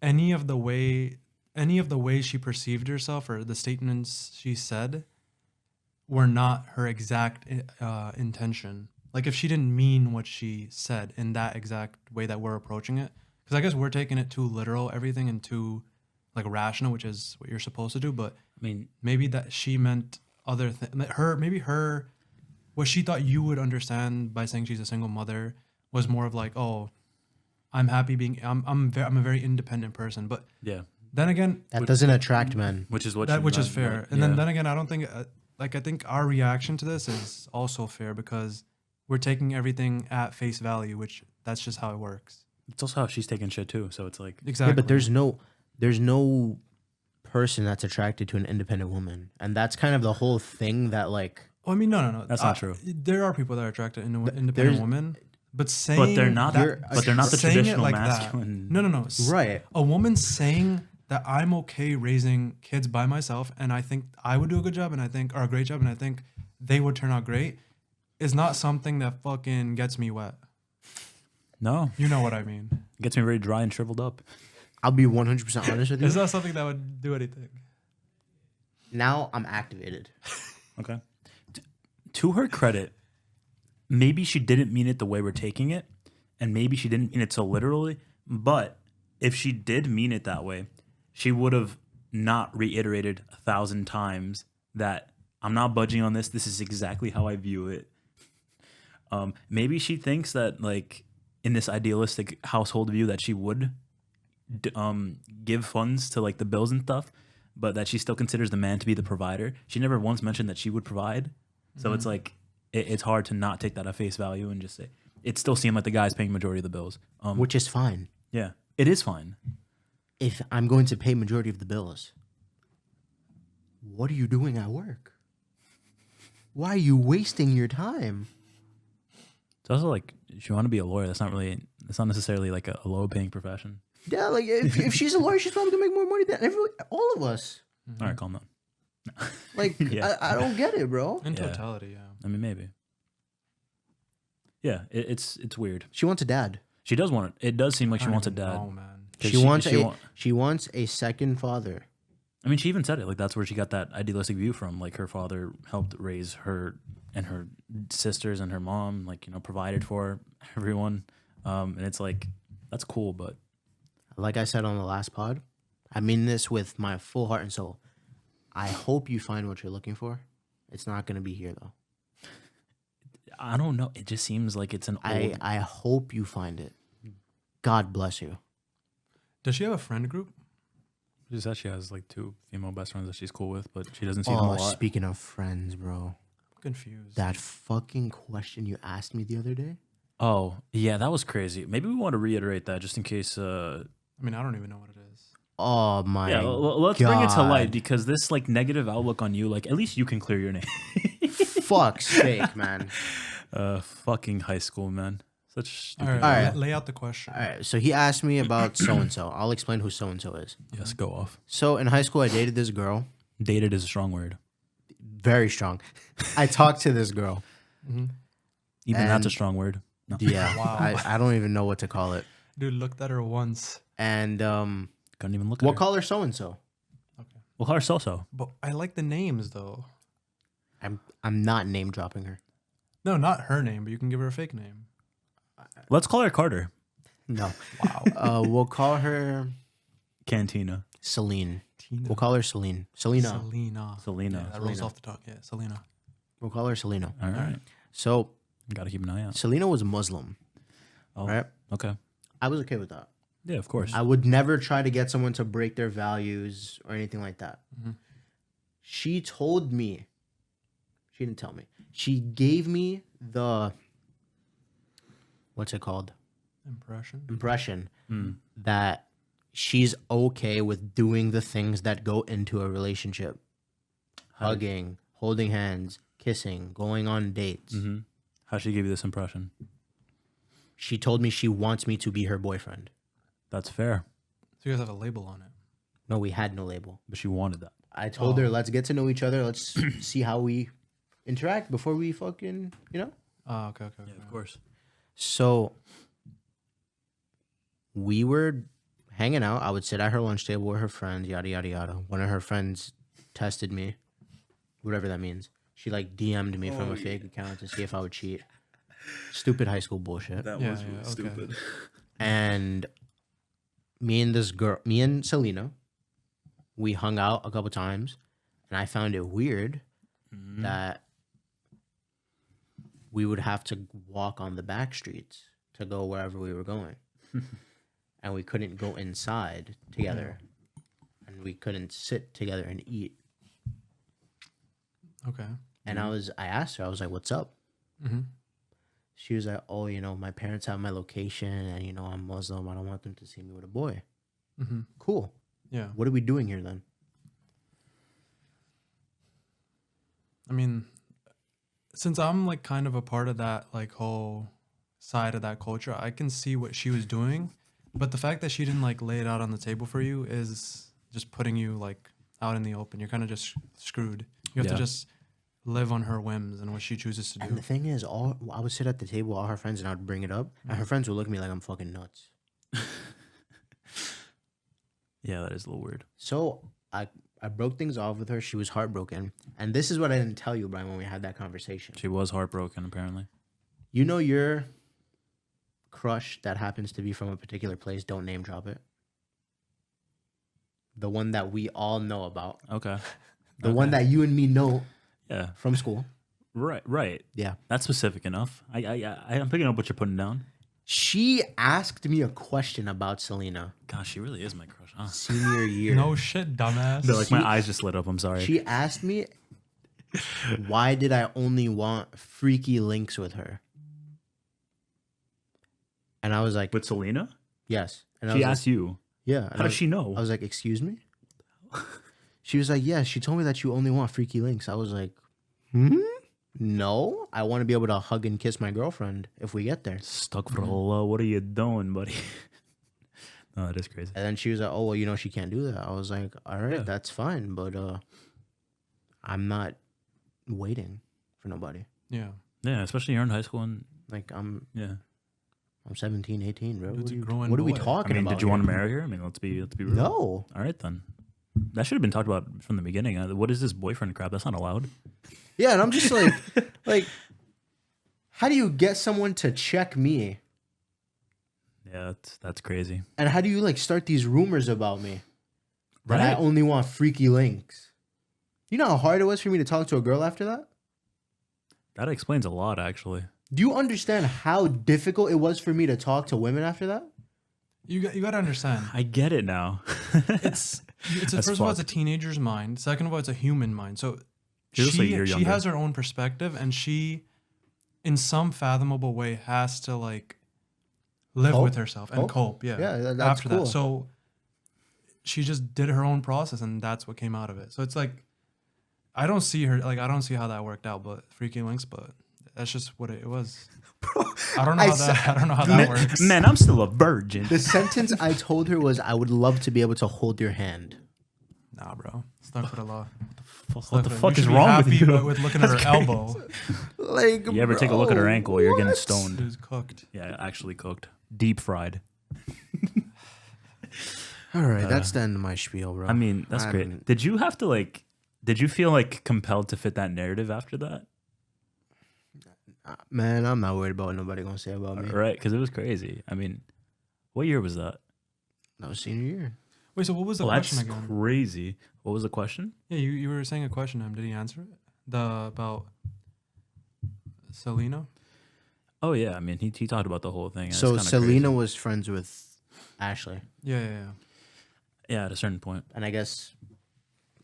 any of the way any of the ways she perceived herself or the statements she said were not her exact intention. Like if she didn't mean what she said in that exact way that we're approaching it, because I guess we're taking it too literal, everything, and too like rational, which is what you're supposed to do. But I mean, maybe that she meant other things. Maybe what she thought you would understand by saying she's a single mother was more of like, oh, I'm happy being. I'm a very independent person. But yeah, then again, That doesn't attract men. which is what that she which is meant, fair. but And yeah. then again, I don't think I think our reaction to this is also fair because we're taking everything at face value, which that's just how it works. It's also how she's taking shit too. So it's like, Exactly. Yeah, but there's no person that's attracted to an independent woman, and that's kind of the whole thing that like. Oh, I mean, no. That's not true. There are people that are attracted to independent there's- women, but saying but they're not. that- But they're not the saying it traditional like that- masculine. No. Right. A woman saying that I'm okay raising kids by myself, and I think I would do a good job, and I think or a great job, and I think they would turn out great, is not something that fucking gets me wet. No, You know what I mean? it gets me very dry and shriveled up. I'll be 100% honest with you. It's not something that would do anything. Now I'm activated. Okay. To her credit, maybe she didn't mean it the way we're taking it, and maybe she didn't mean it so literally. But if she did mean it that way, she would have not reiterated 1,000 times that I'm not budging on this. This is exactly how I view it. Maybe she thinks that, like, in this idealistic household view, that she would give funds to like the bills and stuff, but that she still considers the man to be the provider. She never once mentioned that she would provide. So it's like it's hard to not take that at face value and just say it still seemed like the guy's paying majority of the bills. Which is fine. Yeah, it is fine. If I'm going to pay majority of the bills, what are you doing at work? Why are you wasting your time? It's also like if you want to be a lawyer, that's not it's not necessarily like a low paying profession. Yeah, like if she's a lawyer, she's probably gonna make more money than all of us. All right, calm down. Like Yeah. I don't get it, bro. In Yeah. totality, yeah. I mean, maybe. Yeah, it's weird. She wants a dad. She does want it. It does seem like I she don't wants a even dad. know, man. 'Cause She wants a second father. I mean, she even said it. Like, that's where she got that idealistic view from. Like, her father helped raise her and her sisters and her mom, like, you know, provided for everyone. And it's like, that's cool, but Like I said on the last pod, I mean this with my full heart and soul. I hope you find what you're looking for. It's not gonna be here though. I don't know. It just seems like it's an old. I hope you find it. God bless you. Does she have a friend group? She said she has like 2 female best friends that she's cool with, but she doesn't see them a Oh, lot. speaking of friends, bro. I'm confused. That fucking question you asked me the other day. Oh, yeah, that was crazy. Maybe we want to reiterate that just in case. I mean, I don't even know what it is. Oh my Yeah, let's bring it to light God. because this like negative outlook on you, like at least you can clear your name. Fuck's sake, man. Fucking high school, man. Such stupid. All right, All right. lay out the question. All right, so he asked me about so and so. I'll explain who so and so is. Yes, go off. So in high school, I dated this girl. Dated is a strong word. Very strong. I talked to this girl. Even that's a And- strong word. No. Yeah, Wow. I don't even know what to call it. Dude, looked at her once. And Couldn't even look at we'll her. call her so and so. We'll call her so-so. But I like the names though. I'm not name dropping her. No, not her name, but you can give her a fake name. Let's call her Carter. No. Wow. We'll call her Cantina. Celine. Tina. We'll call her Celine. Selena. Selena. Yeah, that rolls Selena. off the tongue. Yeah, Selena. We'll call her Selena. All right. So Gotta keep an eye out. Selena was Muslim, Oh, right? okay. I was okay with that. Yeah, of course. I would never try to get someone to break their values or anything like that. Mhm. She told me, she didn't tell me, she gave me the, what's it called? Impression that she's okay with doing the things that go into a relationship. Hugging, holding hands, kissing, going on dates. Mm-hmm. How'd she give you this impression? She told me she wants me to be her boyfriend. That's fair, So you guys have a label on it. No, we had no label. but she wanted that. I told her, let's get to know each other. Let's see how we interact before we fucking, you know? Oh, okay, okay. Yeah, of course. So we were hanging out. I would sit at her lunch table with her friends, yada yada yada. One of her friends tested me, whatever that means. She like DM'd me from a fake account to see if I would cheat. Stupid high school bullshit. That Yeah, was really yeah, okay. stupid. And me and Selena, we hung out a couple times, and I found it weird that we would have to walk on the back streets to go wherever we were going. And we couldn't go inside together. And we couldn't sit together and eat. Okay. And I asked her, I was like, what's up? Mm-hmm. She was like, oh, my parents have my location, and, I'm Muslim. I don't want them to see me with a boy. Mm-hmm. Cool. Yeah. What are we doing here then? I mean, since I'm like kind of a part of that like whole side of that culture, I can see what she was doing, but the fact that she didn't like lay it out on the table for you is just putting you like out in the open. You're kind of just screwed. You have to just live on her whims and what she chooses to do. And the thing is, I would sit at the table, all her friends, and I would bring it up, and her friends would look at me like I'm fucking nuts. Yeah, that is a little weird. So I broke things off with her. She was heartbroken. And this is what I didn't tell you, Brian, when we had that conversation. She was heartbroken, apparently. You know your crush that happens to be from a particular place, don't name drop it. The one that we all know about. Okay. The one that you and me know Yeah. from school. Right. Yeah. That's specific enough. I'm picking up what you're putting down. She asked me a question about Selena Gosh, she really is my crush, huh? senior year. No shit, dumbass. No, like my eyes just lit up. I'm sorry. She asked me, why did I only want freaky links with her? And I was like, With Selena? yes. And I She was asked you. yeah. How does she know? I was like, excuse me? She was like, yeah, she told me that you only want freaky links. I was like, no, I want to be able to hug and kiss my girlfriend if we get there. Stuck for Allah. What are you doing, buddy? No, that is crazy. And then she was like, oh, well, she can't do that. I was like, all right, Yeah. that's fine. But I'm not waiting for nobody. Yeah. Yeah, especially you're in high school and Like, I'm yeah. 17, 18, bro. Dude's a growing What are we boy. I talking mean, about? did you want to here? marry her? I mean, let's be real. No. All right then. That should have been talked about from the beginning. What is this boyfriend crap? That's not allowed. Yeah, and I'm just like, how do you get someone to check me? Yeah, that's crazy. And how do you start these rumors about me? That I Right. only want freaky links. You know how hard it was for me to talk to a girl after that? That explains a lot, actually. Do you understand how difficult it was for me to talk to women after that? You got to understand. I get it now. It's That's first of all, it's a fucked. teenager's mind. Second of all, it's a human mind. So She's just a year she younger. has her own perspective, and she, in some fathomable way, has to like live Cope? with herself and Cope? cope. Yeah, Yeah, that's after cool. that. So she just did her own process, and that's what came out of it. So it's like I don't see how that worked out, but freaking links, but that's just what it was. I don't know how that works. Man, I'm still a virgin. The sentence I told her was, I would love to be able to hold your hand. Nah, bro. Stuck for the law. What the You fuck should is be wrong with happy you? with looking at her elbow. Like, You ever take a look at her bro, ankle? You're getting what? stoned. It was cooked. Yeah, actually cooked, deep fried. All right, that's the end of my spiel, bro. I mean, that's I great. don't- Did you have to Did you feel compelled to fit that narrative after that? Man, I'm not worried about what nobody gonna say about me. Right, because it was crazy. I mean, what year was that? That was senior year. Wait, so what was the Well, that's question again? crazy. What was the question? Yeah, you were saying a question to him. Did he answer it? About Selena? Oh yeah, I mean, he talked about the whole thing. and So it's kinda Selena crazy. was friends with Ashley, Yeah. Yeah, at a certain point. and I guess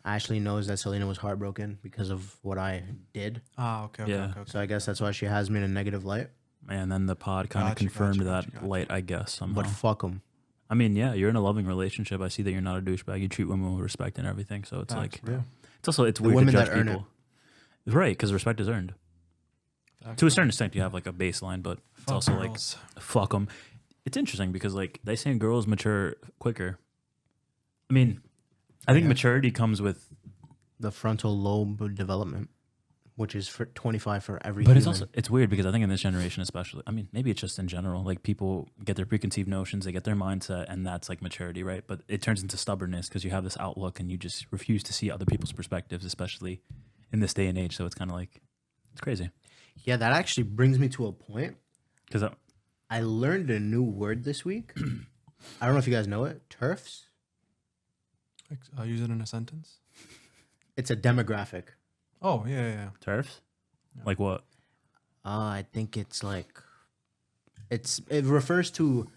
Ashley knows that Selena was heartbroken because of what I did. Ah, okay. Yeah. So I guess that's why she has me in a negative light. And then the pod kind of Gotcha, confirmed gotcha, that gotcha. light, I guess, somehow. But fuck them. I mean, yeah, you're in a loving relationship. I see that you're not a douchebag. You treat women with respect and everything. So it's Facts, like, bro. it's weird women to judge that earn people. Right, because respect is earned. Facts, To a bro. certain extent, you have a baseline, but it's Fuck also girls. fuck them. It's interesting because they say girls mature quicker. I mean, I think Yeah. maturity comes with The frontal lobe development. which is for 25 for every But human. it's weird because I think in this generation especially, I mean, maybe it's just in general, like people get their preconceived notions, they get their mindset, and that's like maturity, right? But it turns into stubbornness because you have this outlook and you just refuse to see other people's perspectives, especially in this day and age. So it's kind of like, it's crazy. Yeah, that actually brings me to a point. Because I learned a new word this week. I don't know if you guys know it. TERFs. I'll use it in a sentence. It's a demographic. Oh, yeah. turfs? Yeah. Like what? I think it's like it refers to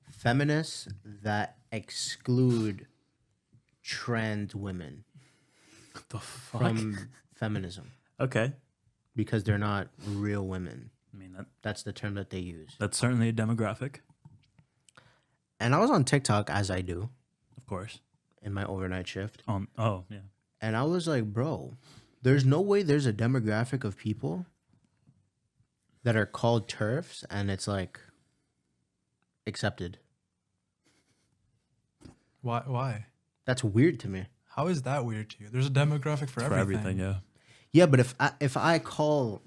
feminists that exclude trans women What the fuck? from feminism Okay. because they're not real women. I mean, That's the term that they use. that's certainly a demographic, And I was on TikTok, as I do of course. in my overnight shift, Oh, yeah. and I was like, bro, there's no way there's a demographic of people that are called TERFs and it's like accepted. Why? That's weird to me. How is that weird to you? There's a demographic for For everything. everything, yeah. Yeah, but if I call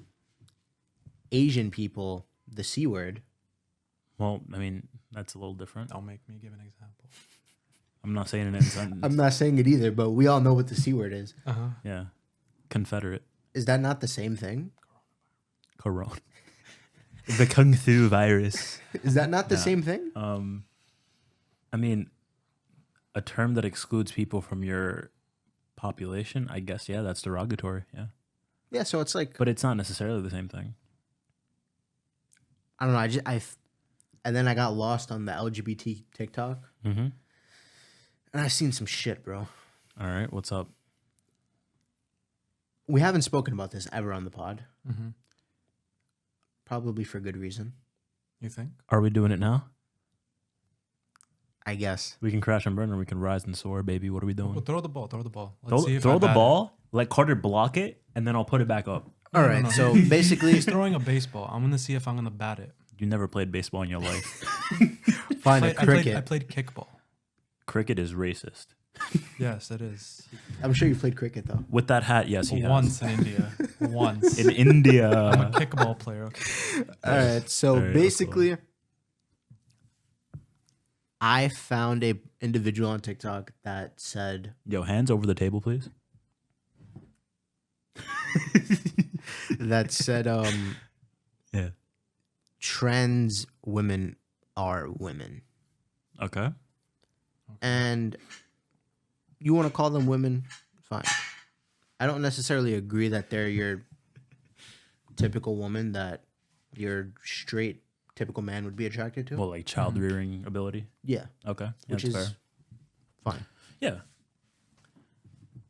Asian people the C word, Well, I mean, that's a little different. Don't make me give an example. I'm not saying it in a sentence. I'm not saying it either, but we all know what the C word is. Uh-huh. Yeah. Confederate. Is that not the same thing? Corona. The Kung Fu virus. Is that not the No. same thing? I mean, a term that excludes people from your population, I guess, yeah, that's derogatory, yeah. Yeah, so it's like But it's not necessarily the same thing. I don't know. And then I got lost on the LGBT TikTok, Mm-hmm. and I seen some shit, bro. All right, what's up? We haven't spoken about this ever on the pod, Mm-hmm. probably for good reason, You think? Are we doing it now? I guess. We can crash and burn or we can rise and soar, baby. What are we doing? Well, throw the ball. Throw the ball. Throw, Let's see if throw I the bat it. ball, let Carter block it, and then I'll put it back up. All No, right, no. so basically, He's throwing a baseball. I'm gonna see if I'm gonna bat it. You never played baseball in your life. find a I cricket. played kickball. Cricket is racist. Yes, it is. I'm sure you played cricket though. With that hat, yes, he Once in India. Once. has. In India. I'm a kickball player. Okay. All right, so All right, basically, I found a individual on TikTok that said Yo, hands over the table, please. Yeah. trans women are women. Okay. And you want to call them women, fine. I don't necessarily agree that they're your typical woman that your straight typical man would be attracted to. Well, like child rearing ability. Yeah, Okay. which That's is fair. fine. Yeah.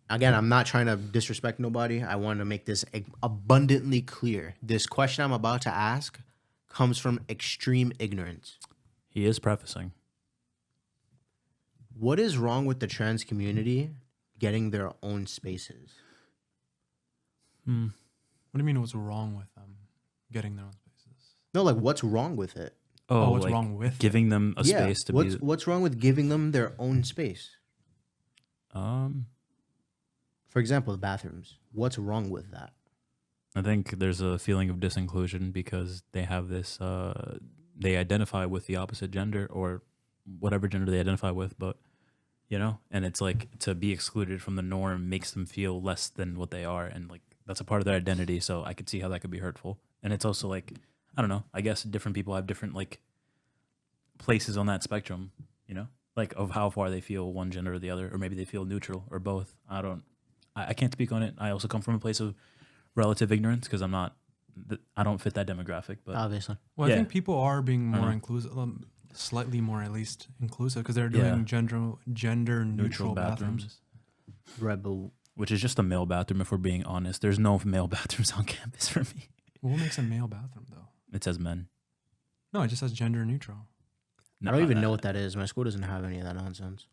Again, I'm not trying to disrespect nobody. I want to make this abundantly clear. This question I'm about to ask comes from extreme ignorance. He is prefacing. What is wrong with the trans community getting their own spaces? What do you mean? What's wrong with them getting their own spaces? No, like what's wrong with it? Oh, what's like wrong with giving them a space to be? what's wrong with giving them their own space? For example, the bathrooms. What's wrong with that? I think there's a feeling of disinclusion because they have this. They identify with the opposite gender or whatever gender they identify with, but and it's like to be excluded from the norm makes them feel less than what they are, and like that's a part of their identity. So I could see how that could be hurtful, and it's also like I don't know. I guess different people have different like places on that spectrum, like of how far they feel one gender or the other, or maybe they feel neutral or both. I can't speak on it. I also come from a place of relative ignorance because I don't fit that demographic. But Obviously. Well, Yeah. I think people are being more Uh-huh. inclusive, slightly more at least inclusive, because they're doing gender neutral bathrooms. Right, but which is just a male bathroom. If we're being honest, there's no male bathrooms on campus for me. What makes a male bathroom though? It says men. No, it just says gender neutral. I don't even know what that is. My school doesn't have any of that nonsense.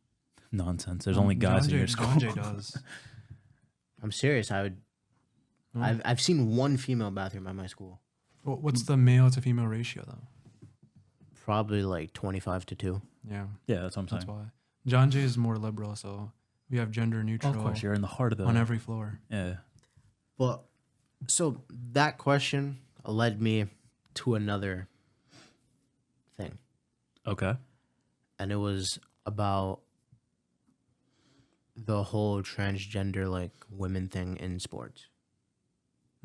Nonsense. There's only guys in your school. John Jay does. I'm serious. I've seen one female bathroom at my school. What's the male to female ratio though? Probably like 25 to 2. Yeah, Yeah, that's what I'm that's saying. why. John Jay is more liberal, so we have gender neutral Of course, you're in the heart of the. on every floor. Yeah. But So that question led me to another thing, Okay. and it was about the whole transgender like women thing in sports.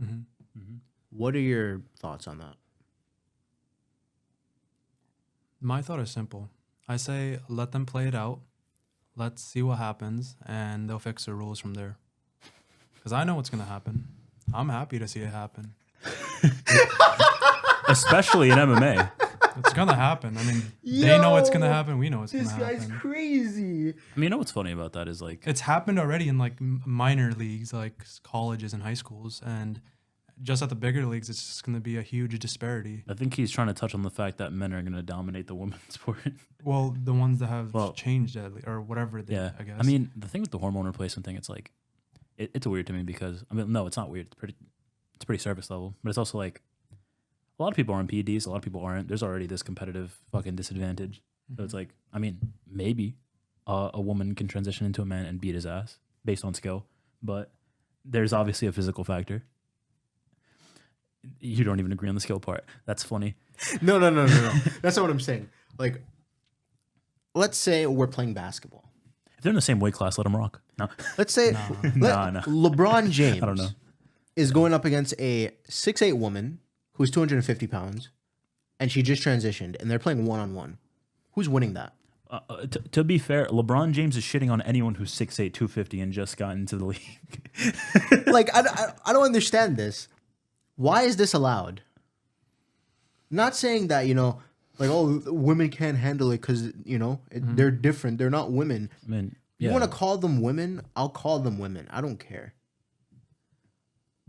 Mm-hmm. What are your thoughts on that? My thought is simple. I say let them play it out. Let's see what happens, and they'll fix the rules from there. Because I know what's gonna happen. I'm happy to see it happen. Especially in MMA. It's gonna happen. I mean, they know it's gonna happen. We know it's gonna happen. crazy. I mean, you know what's funny about that is like, It's happened already in like minor leagues, like colleges and high schools, and just at the bigger leagues, it's just gonna be a huge disparity. I think he's trying to touch on the fact that men are going to dominate the women's sport. Well, the ones that have Well, changed or whatever. Yeah. I guess. I mean, the thing with the hormone replacement thing, it's like, it's weird to me because, I mean, no, it's not weird. It's pretty surface level, but it's also like, a lot of people are on PEDs, a lot of people aren't. There's already this competitive fucking disadvantage. So it's like, I mean, maybe a woman can transition into a man and beat his ass based on skill, but there's obviously a physical factor. You don't even agree on the skill part. That's funny. No. That's not what I'm saying. Like, let's say we're playing basketball. If they're in the same weight class, let them rock. No. Let's say No. LeBron James I don't know. is going up against a 6'8" woman who's 250 pounds, and she just transitioned, and they're playing one-on-one. Who's winning that? To be fair, LeBron James is shitting on anyone who's 6'8", 250 and just got into the league. Like, I don't understand this. Why is this allowed? Not saying that, like, oh, women can't handle it because, they're different. They're not women. I mean, You want to call them women? I'll call them women. I don't care.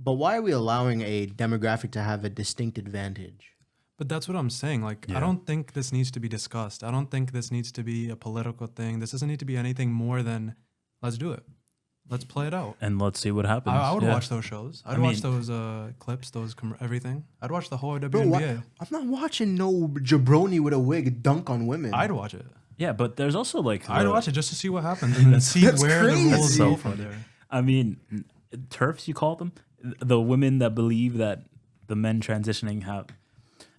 But why are we allowing a demographic to have a distinct advantage? But that's what I'm saying. Like, I don't think this needs to be discussed. I don't think this needs to be a political thing. This doesn't need to be anything more than let's do it. Let's play it out. And let's see what happens. I would watch those shows. I'd watch those clips, everything. I'd watch the whole WNBA. Bro, I'm not watching no jabroni with a wig dunk on women. I'd watch it. Yeah, but there's also like... I'd watch it just to see what happens and then see where the rules go from there. I mean, TERFs, you call them? The women that believe that the men transitioning have...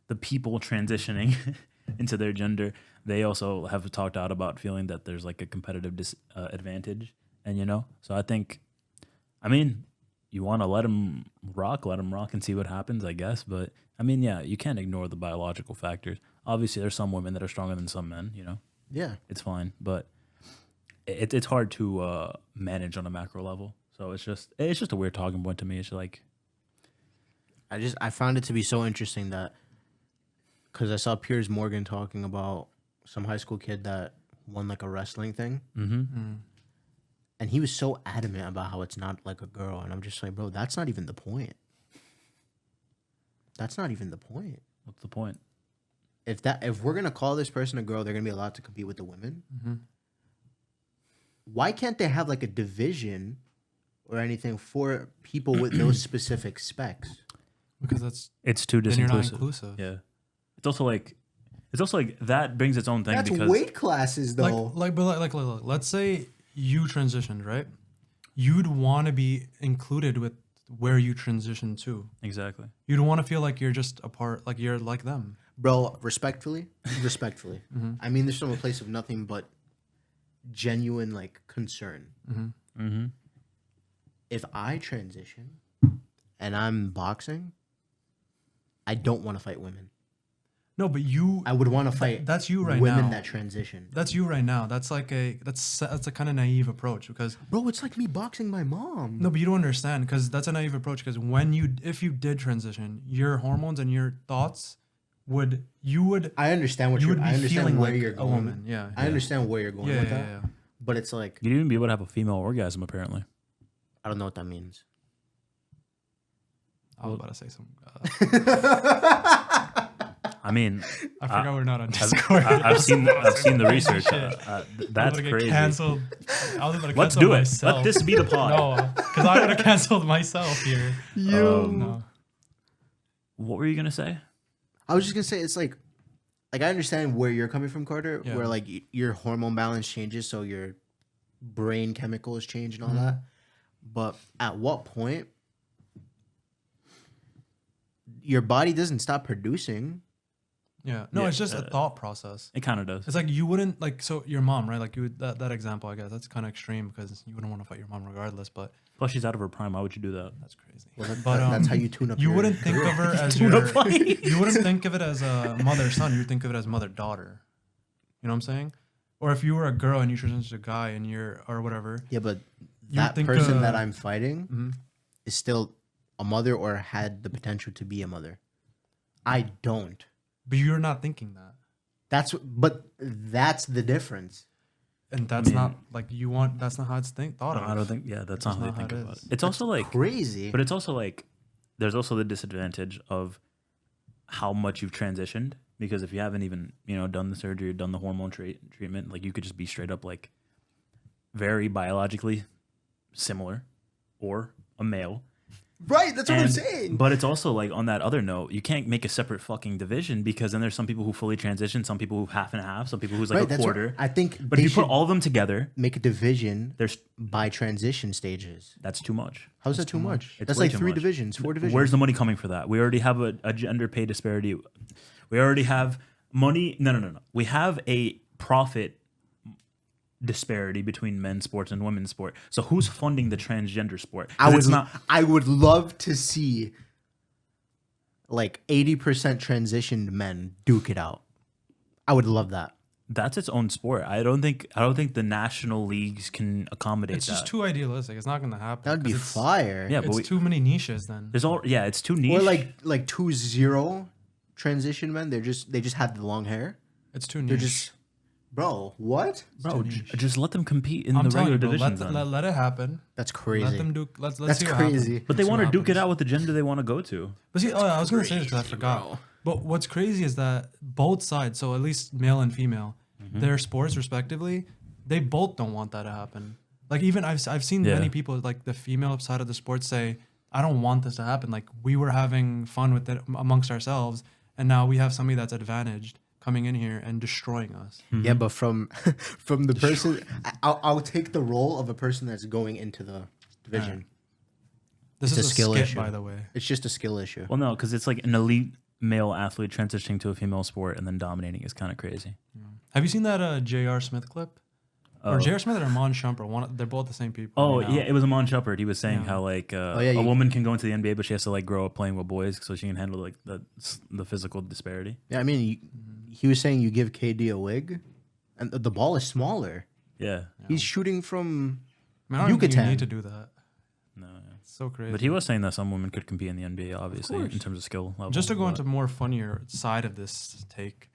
The people transitioning into their gender, they also have talked out about feeling that there's like a competitive advantage. And, so I think, I mean, you want to let them rock and see what happens, I guess. But, I mean, yeah, you can't ignore the biological factors. Obviously, there's some women that are stronger than some men, Yeah. It's fine. But it's hard to manage on a macro level. So it's just a weird talking point to me. It's like... I found it to be so interesting that, because I saw Piers Morgan talking about some high school kid that won like a wrestling thing. Mm-hmm. And he was so adamant about how it's not like a girl. And I'm just like, bro, that's not even the point. That's not even the point. What's the point? If we're going to call this person a girl, they're going to be allowed to compete with the women. Mm-hmm. Why can't they have like a division or anything for people with those specific specs? Because it's too then you're not disinclusive. inclusive. Yeah. It's also like that brings its own thing. That's because weight classes though. Like, let's say you transitioned, right? You'd want to be included with where you transition to. Exactly. You'd want to feel like you're just a part, like you're like them. Bro, respectfully, mm-hmm. I mean this from a place of nothing but genuine like concern. Mm-hmm. Mm-hmm. If I transition and I'm boxing, I don't want to fight women. No, but I would want to fight. That's you right women now. That transition. That's you right now. That's like that's a kind of naive approach because. Bro, it's like me boxing my mom. No, but you don't understand because that's a naive approach because if you did transition, your hormones and your thoughts would. I understand what you you're. would be I understand feeling where like you're a going. woman. Yeah. I understand where you're going with that. Yeah. But it's like You'd even be able to have a female orgasm, apparently. I don't know what that means. I was about to say some. I mean, I forgot we're not on Discord. I've seen the research. That's crazy. Canceled. I was about to Let's cancel do myself. it. Let this be the pod. No, because I would have canceled myself here. No. What were you gonna say? I was just gonna say it's like I understand where you're coming from, Carter. Yeah. Where like your hormone balance changes, so your brain chemicals change and all that. But at what point your body doesn't stop producing. Yeah. No, Yeah, it's just a thought process. It kind of does. It's like you wouldn't like so your mom, right? Like you would, that example, I guess that's kind of extreme because you wouldn't want to fight your mom regardless. But Plus, she's out of her prime. Why would you do that? that's crazy. Well, But that's how you tune up. you your wouldn't think career. of her as Tune your. up fight. You wouldn't think of it as a mother son. You would think of it as mother daughter. You know what I'm saying? Or if you were a girl and you transitioned to a guy and you're or whatever. Yeah, but You that think, person that I'm fighting Mhm. is still a mother or had the potential to be a mother. I don't. But you're not thinking that. But that's the difference. And that's mean- not like you want. That's not how it's thought of. I don't think. Yeah, that's That's not how not they how think it about is. it. It's also like, Crazy. but it's also like, there's also the disadvantage of how much you've transitioned. Because if you haven't even done the surgery, or done the hormone treatment, like you could just be straight up like very biologically similar, or a male. Right, that's what I'm And- saying. But it's also like on that other note, you can't make a separate fucking division because then there's some people who fully transition, some people who half and half, some people who's like right, a that's quarter. what I think. But they if you put should all of them together, make a division there's by transition stages. that's too much. How's that too much? It's That's way like too 3 much. divisions, 4 divisions. Where's the money coming for that? We already have a gender pay disparity. We already have money. No. We have a profit disparity between men's sports and women's sport. So who's funding the transgender sport? 'Cause I would it's not. I would love to see like 80% transitioned men duke it out. I would love that. That's its own sport. I don't think the national leagues can accommodate It's that. just too idealistic. It's not going to happen. That would be 'cause it's- fire. Yeah, but It's we, too many niches then. there's all it's too niche. Or like 2-0 transition men. They just have the long hair. It's too niche. They're just bro, what? bro, just let them compete in I'm the telling regular you, bro, divisions. then. let it happen. That's crazy. Let them do. Let's That's see what crazy. happens. But they Let's see want to what duke it happens. out with the gender they want to go to. But see, I was gonna say this because I forgot. But what's crazy is that both sides, so at least male and female, their sports respectively, they both don't want that to happen. Like even I've seen Yeah. many people like the female side of the sport say, I don't want this to happen. Like we were having fun with it amongst ourselves, and now we have somebody that's advantaged coming in here and destroying us. Yeah, but from the person, I'll take the role of a person that's going into the division. This It's is a a skill skit, issue. by the way. It's just a skill issue. Well, no, because it's like an elite male athlete transitioning to a female sport and then dominating is kind of crazy. Have you seen that J.R. Smith clip? Oh. Or J.R. Smith or Amon Shumpert? They're both the same people. Oh you know? yeah, it was Amon Shepard. He was saying Yeah. how like yeah, a you- woman can go into the NBA, but she has to like grow up playing with boys so she can handle like the physical disparity. Yeah, I mean, he was saying you give KD a wig, and the ball is smaller. Yeah, He's shooting from. I mean, I don't think you Yucatan. need to do that. no, yeah. It's so crazy. But he was saying that some women could compete in the NBA, obviously, in course. terms of skill level. Just to go but- into more funnier side of this take,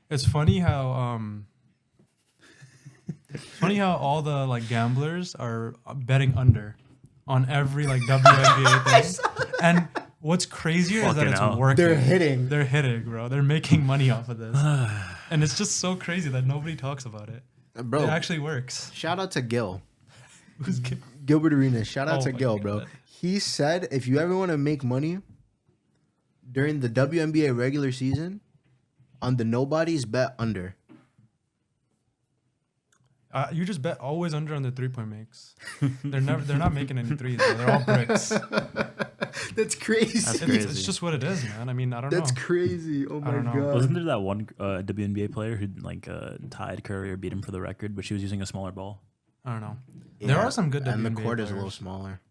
it's funny how all the like gamblers are betting under on every like WNBA thing. And what's crazier is that Fucking it's hell. working. They're hitting. They're hitting, bro. They're making money off of this. And it's just so crazy that nobody talks about it. Bro, It actually works. shout out to Gil. Who's ki- Gilbert Arenas. Shout out Oh to my Gil, bro. God. He said if you ever want to make money during the WNBA regular season, on the nobodies, bet under. You just bet always under on the 3-point makes. They're not making any threes. Bro. They're all bricks. That's crazy. That's It's crazy. just what it is, man. I mean, I don't That's know. crazy. Oh my don't know. god. Wasn't there that one WNBA player who like tied Curry or beat him for the record, but she was using a smaller ball? I don't know. There are some good And the WNBA court is a little players. smaller.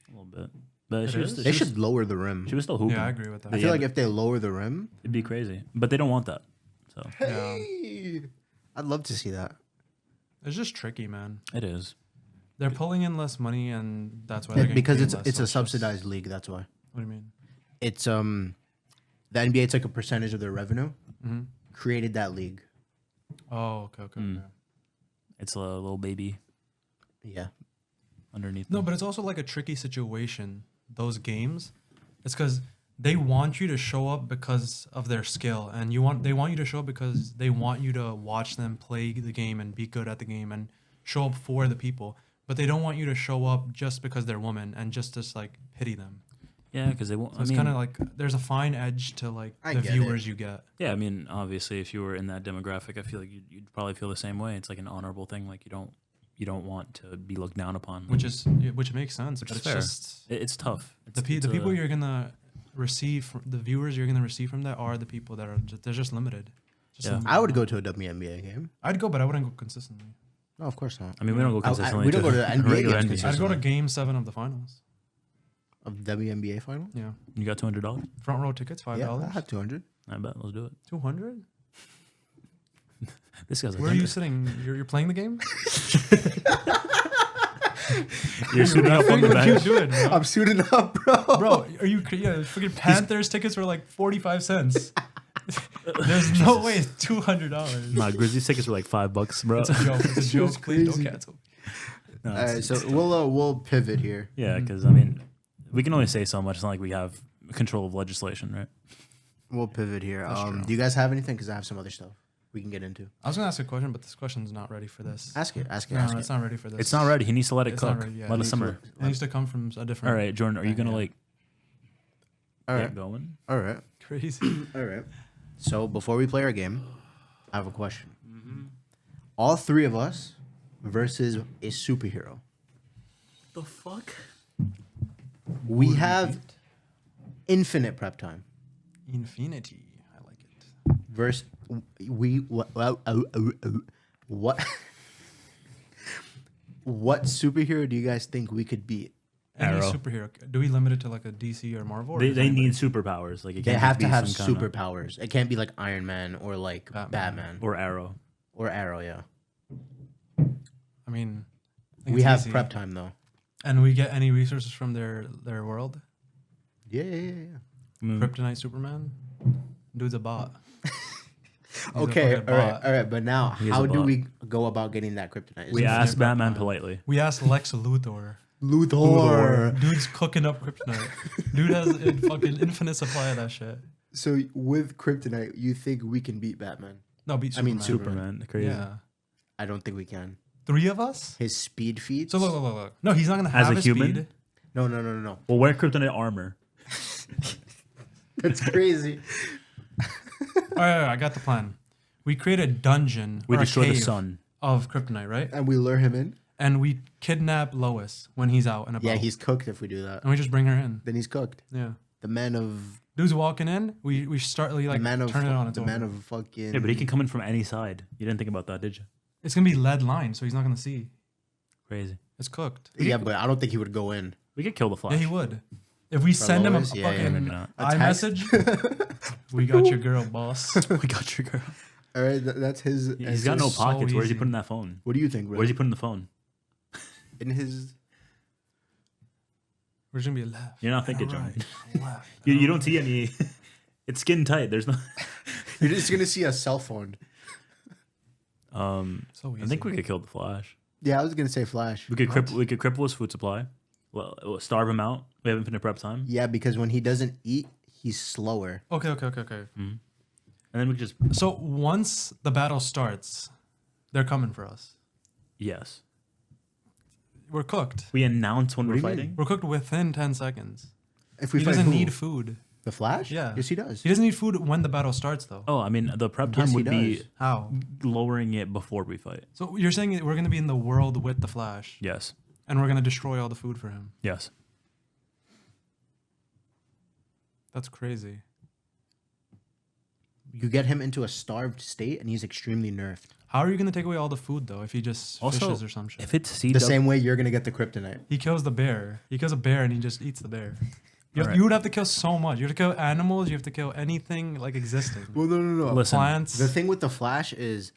A little bit, but It she was, is? she They was- should lower the rim. She was still hooping. Yeah, I agree with that. I feel like if they lower the rim, It'd be crazy, but they don't want that. So Yeah. hey, I'd love to see that. It's just tricky, man. it is. They're pulling in less money, and that's why they're getting Because paid it's less, it's so a just- subsidized league. That's why. What do you mean? It's the NBA takes a percentage of their revenue. Mm-hmm. Created that league. Oh, okay. Mm. It's a little baby Yeah. underneath. No, them. but it's also like a tricky situation. Those games, it's because they want you to show up because of their skill, and they want you to show up because they want you to watch them play the game and be good at the game and show up for the people. But they don't want you to show up just because they're women and just like pity them. yeah, because they won't. So it's kind of like there's a fine edge to like I the get viewers you get. yeah. I mean, obviously, if you were in that demographic, I feel like you'd probably feel the same way. It's like an honorable thing. Like you don't want to be looked down upon. Which makes sense. Which But is it's fair. just It's tough. the people you're gonna receive the viewers you're gonna receive from that are the people that are they're just limited. Yeah. I would go to a WNBA game. I'd go, but I wouldn't go consistently. No, of course not. I mean, we don't go consistently. we don't go to the NBA regular games NBA. consistently. I'd go to Game 7 of the finals. Of WNBA final? Yeah, You got $200? front row tickets, $5. Yeah, I have 200. I bet. Let's do it. 200. This guy's a Where are you thinker. sitting? You're playing the game? You're suiting up on the What you bench. doing, bro? I'm suiting up, bro. Bro, are you? Yeah, freaking Panthers tickets were like 45 cents. There's no way it's $200. Nah, Grizzlies tickets were like $5, bro. It's a joke. It's a It's joke. Please don't crazy. cancel. No, All it's- right, so we'll pivot here. yeah, because I mean, we can only say so much. It's not like we have control of legislation, right? We'll pivot here. That's true. Do you guys have anything? Because I have some other stuff we can get into. I was gonna ask a question, but this question's not ready for this. Ask it. Ask it. No, ask it's it. not ready for this. It's not ready. He needs to let it It's not cook. ready, yeah. Let It it needs simmer. It needs to come from a different. All right, Jordan, are you gonna Yeah. like All get right. going? All right. Crazy. All right. So before we play our game, I have a question. All three of us versus a superhero. The fuck? We have infinite prep time. Infinity. I like it. Versus what what superhero do you guys think we could beat? Any Arrow. superhero. Do we limit it to like a DC or Marvel? Or They just need anybody? superpowers. Like it They can't have just to be have some kinda- superpowers. It can't be like Iron Man or like Batman, or Arrow. or Arrow. Yeah, I mean, I think we it's have easy. prep time though. And we get any resources from their world. Yeah. Mm. Kryptonite Superman. Dude's a bot. He's a Okay, fucking all right, bot. all right. But now, He is how a do bot. we go about getting that kryptonite? Is We it asked Batman. Batman politely. We asked Lex Luthor. Luthor. Dude's cooking up kryptonite. Dude has a fucking infinite supply of that shit. So with kryptonite, you think we can beat Batman? No, beat I Superman. mean, Superman, crazy. Yeah. I don't think we can. 3 of us? His speed feats. So look. No, he's not gonna As have a his human? speed. No. Well, wear kryptonite armor. That's crazy. All right, I got the plan. We create a dungeon We or a destroy the cave sun. of kryptonite, right? And we lure him in. And we kidnap Lois when he's out and about. Yeah, he's cooked if we do that. and we just bring her in. Then he's cooked. Yeah. The man of Dude's walking in. We start like the man of turn it on. It's the over. man of fucking. Yeah, but he can come in from any side. You didn't think about that, did you? It's gonna be lead line, so he's not gonna see. Crazy. It's cooked. Yeah, but I don't think he would go in. We could kill the Flash. Yeah, he would. If we send him a Lois? Yeah, fucking yeah. A text? iMessage, we got your girl, boss. we got your girl. All right, that's his. He's got no so pockets. Where's he easy. putting that phone? What do you think, bro? Where's he putting the phone? In his. We're just gonna be left. You're not and thinking, a John. right, left, You and don't see any. It's skin tight. There's no. You're just gonna see a cell phone. So easy. I think we could kill the Flash. Yeah, I was gonna say Flash. We could cripple his food supply. Well, starve him out. We have infinite prep time, Yeah, because when he doesn't eat, he's slower. Okay. and then we could just So once the battle starts, they're coming for us. yes. We're cooked. We announce when What we're do you mean? fighting. We're cooked within 10 seconds. If we He fight doesn't who? need food. The Flash. Yeah. Yes, he does. He doesn't need food when the battle starts, though. Oh, I mean the prep Yes, time he would be does. How? lowering it before we fight. So you're saying that we're gonna be in the world with the Flash, Yes. and we're gonna destroy all the food for him. Yes. That's crazy. You get him into a starved state, and he's extremely nerfed. How are you gonna take away all the food though if he just Also, fishes or some shit? If it's CW, The same way you're gonna get the kryptonite. He kills the bear. He kills a bear and he just eats the bear. Alright. You would have to kill so much. You have to kill animals. You have to kill anything like existing. Well, no. listen, Plants. The thing with the Flash is,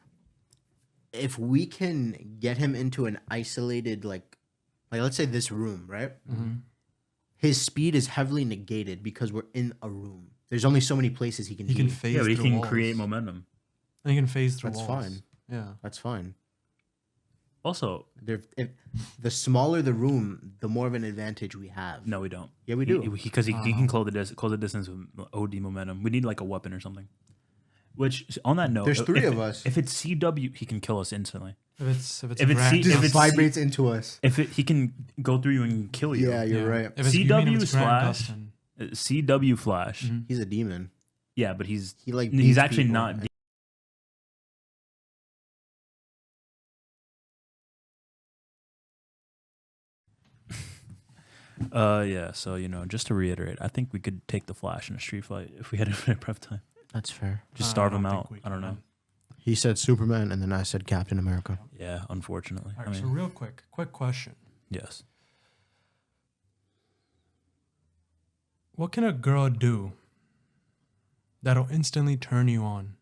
if we can get him into an isolated, like let's say this room, right? Mhm. His speed is heavily negated because we're in a room. There's only so many places he can. He can be. phase yeah, but he through can walls. create momentum. And he can phase through That's walls. fine. Yeah. That's fine. Also, If the smaller the room, the more of an advantage we have. no, we don't. Yeah, we do. Because he can close the distance with OD momentum. We need like a weapon or something. Which on that note, There's three if- of us. If it's CW, he can kill us instantly. If it's If it's Rant, C- Just if it's- vibrates into us. He can go through you and kill you. Yeah, you're right. If it's, you mean if CW it's Grant Flash. Gustin. CW Flash. Mhm. He's a demon. Yeah, but he's He like he's beats actually people. not. Yeah. So just to reiterate, I think we could take the Flash in a street fight if we had infinite prep time. That's fair. Just starve I him don't think out. we I don't can. know. He said Superman, and then I said Captain America. Yeah, unfortunately. All I right, so mean, real quick question. yes. What can a girl do that'll instantly turn you on?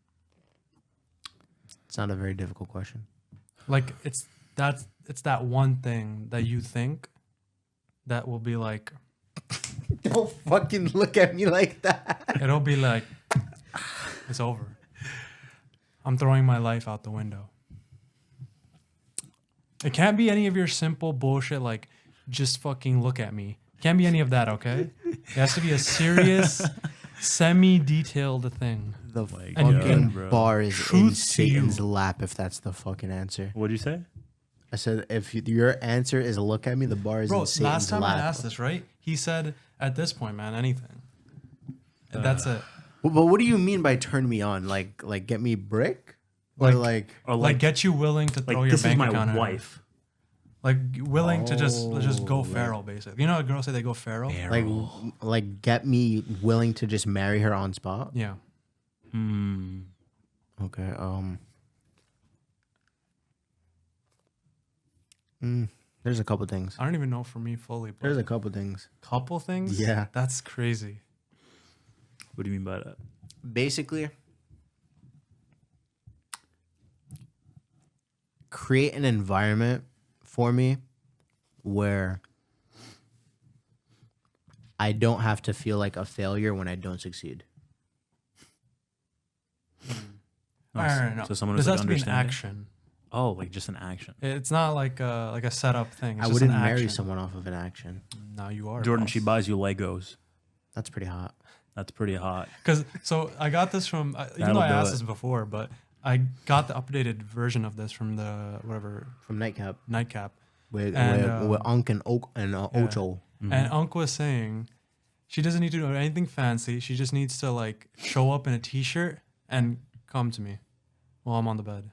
It's not a very difficult question. Like it's that one thing that you think that will be like Don't fucking look at me like that. it'll be like it's over. I'm throwing my life out the window. It can't be any of your simple bullshit like just fucking look at me. Can't be any of that, okay? It has to be a serious, semi-detailed thing. The my fucking God, bro. bar is in Truth to Satan's you. lap if that's the fucking answer. What'd you say? I said if your answer is look at me, the bar is Bro, in Satan's last time lap. I asked this, right? He said, at this point, man, anything. And that's it. But what do you mean by turn me on? Like get me brick? Or like Or Like, get you willing to throw your this is bank my account at her. wife. Like, willing to just go Oh, feral, basically. You know how girls say they go feral? like get me willing to just marry her on spot? Yeah. Okay. There's a couple things. I don't even know for me fully, but There's a couple things. couple things? Yeah. That's crazy. What do you mean by that? Basically, create an environment for me where I don't have to feel like a failure when I don't succeed. All right, no. So someone this who's like has to be an understanding. action. Oh, like just an action. It's not like a setup thing. It's I just wouldn't an marry action. someone off of an action. Now you are. Jordan, she buys you Legos. That's pretty hot. That's pretty hot. Because so I got this from even That'll though I do asked it. this before, but I got the updated version of this from the whatever From Nightcap nightcap, with And, with Unk and Ocho. and Unc was saying she doesn't need to do anything fancy. She just needs to like show up in a t-shirt and come to me while I'm on the bed.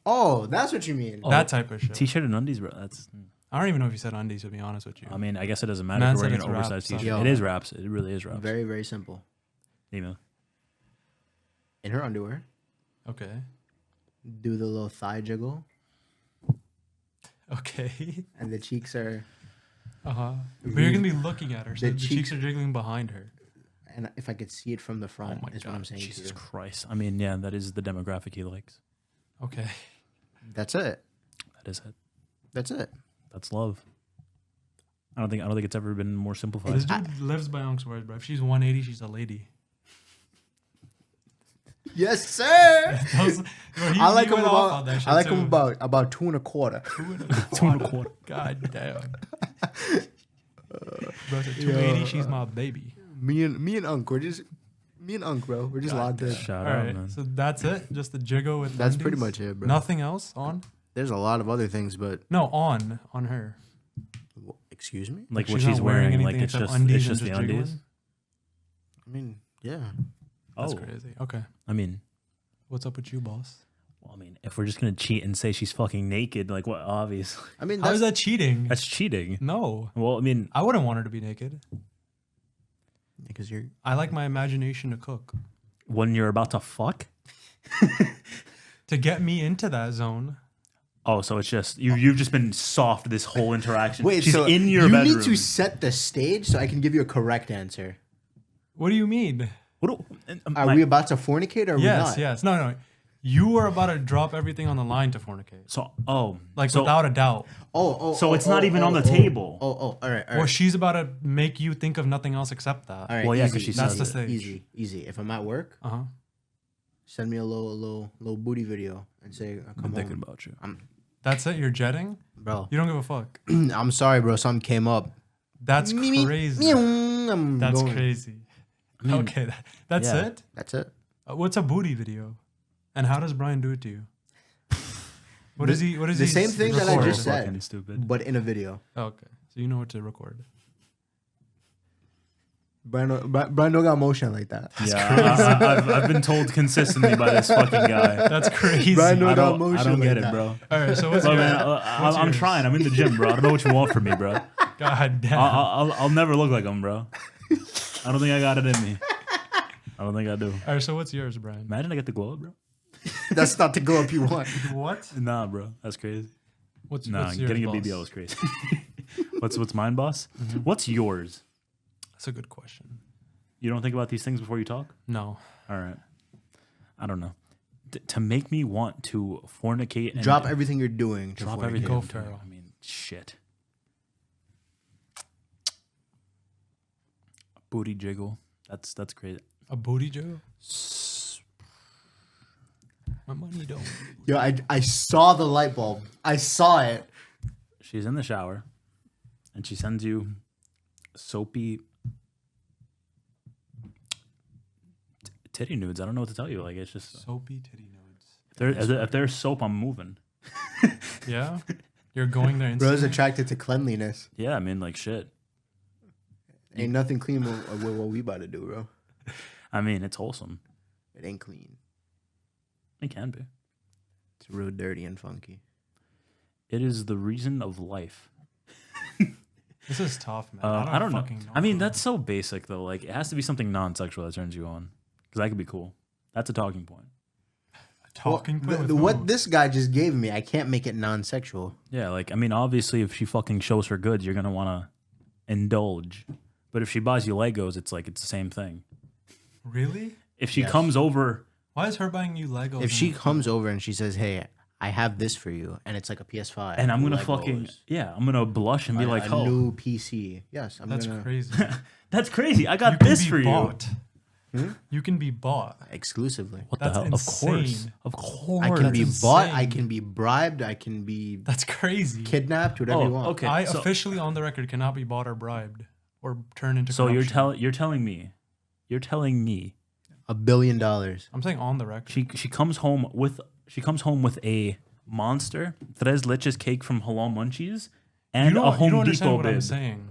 Oh, that's what you mean. That type of shit. T-shirt and undies, bro. That's. I don't even know if you said undies, to be honest with you. I mean, I guess it doesn't matter Man if you're said wearing it's an wraps, oversized so- T-shirt. Yo. It is wraps. It really is wraps. Very, very simple. Email. In her underwear, Okay. do the little thigh jiggle, Okay. and the cheeks are. But you're gonna be looking at her, so The the cheeks cheeks- are jiggling behind her. And if I could see it from the front, Oh my is what God, I'm saying to Jesus you. Christ. I mean, yeah, that is the demographic he likes. Okay. That's it. That is it. That's it. That's love. I don't think it's ever been more simplified. This dude lives by Unc's words, bro. If she's 180, she's a lady. Yes, sir. Bro, he I like him went off on that about. shit I like too. him about 2.25. 2.25. God damn. Bro, said 280, she's my baby. Me and Unk, me and Unk, bro. We're just locked in. Shout All out, right, man. so that's it. Just the jiggle with. That's undies? pretty much it, bro. Nothing else on? There's a lot of other things, but No, on her. excuse me. Like She's what not she's wearing wearing, like anything it's except just undies it's and just the just undies. jiggling? I mean, yeah. That's Oh, crazy. Okay, I mean, what's up with you, boss? well, I mean, if we're just gonna cheat and say she's fucking naked, like what? Obviously, I mean, How is that cheating? that's cheating. No, Well, I mean, I wouldn't want her to be naked. because you're. I like my imagination to cook. when you're about to fuck. To get me into that zone. Oh, so it's just you've just been soft this whole interaction. Wait, she's so in your you bedroom. need to set the stage so I can give you a correct answer. What do you mean? What Are we about to fornicate or are we Yes, not? yes. No. You were about to drop everything on the line to fornicate. So Without a doubt. So it's not even on the table. All right. Or she's about to make you think of nothing else except that. All right, Well, yeah, easy, 'cause she easy, says That's the it. stage. Easy. If I'm at work, Uh-huh. send me a little booty video and say, I'm "Come thinking home, about you. That's it? You're jetting? bro." You don't give a fuck. I'm sorry, bro. Something came up. That's crazy. I'm That's going. crazy. mean, Okay, that's yeah. it? That's it. What's a booty video? And how does Brian do it to you? What is he? What is the he? same thing that I record? just said. Fucking stupid. But in a video. Oh, okay, so you know what to record. Brian don't got motion like that. I've been told consistently by this fucking guy. That's crazy. Brian don't I got don't, motion I don't like get it, that. bro. All right, so what's Bro, your, man, what's I'm yours? trying. I'm in the gym, bro. I don't know what you want from me, bro. God damn. I'll never look like him, bro. I don't think I got it in me. I don't think I do. All right, so what's yours, Brian? Imagine I get the glow up, bro. That's not the glow up you want. What? Nah, bro. That's crazy. What's Nah, yours, getting a boss? BBL is crazy. What's mine, boss? What's yours? That's a good question. You don't think about these things before you talk? No. All right. I don't know. To make me want to fornicate and Drop everything you're doing. to drop fornicate. everything. Go I'm doing. feral. I mean, shit. Booty jiggle. That's crazy. A booty jiggle? My money don't. Yo, I saw the light bulb. I saw it. She's in the shower, and she sends you soapy titty nudes. I don't know what to tell you. Like, it's just Soapy titty nudes. if there's soap, I'm moving. Yeah? You're going there Bro's instantly? attracted to cleanliness. Yeah, I mean, like, shit. Ain't nothing clean with what we about to do, bro. I mean, it's wholesome. It ain't clean. It can be. It's real dirty and funky. It is the reason of life. This is tough, man. I don't know. fucking know. I mean, that's so basic though. Like, it has to be something non-sexual that turns you on, because that could be cool. That's a talking point. talking Well, point with what who? this guy just gave me, I can't make it non-sexual. Yeah, like, I mean, obviously, if she fucking shows her goods, you're gonna want to indulge. But if she buys you Legos, it's like it's the same thing. Really? If she Yes. comes over, Why is her buying you Legos? If she comes over and she says, "Hey, I have this for you," and it's like a PS5, and I'm gonna Legos, fucking I'm gonna blush and be like, a "Oh, new PC." Yes, I'm That's gonna crazy. that's crazy! I got You can this be for bought. Hmm? You can be bought. exclusively. you." What That's the hell? insane. Of course, I can be That's bought. I insane. can be bribed. I can be That's crazy. kidnapped. Whatever Oh, you want. okay. I so, officially on the record cannot be bought or bribed or turned into so corruption. you're telling me $1 billion. I'm saying on the record. she comes home with a monster, tres leches cake from Halal Munchies, and a you Home don't understand Depot what I'm bib. saying.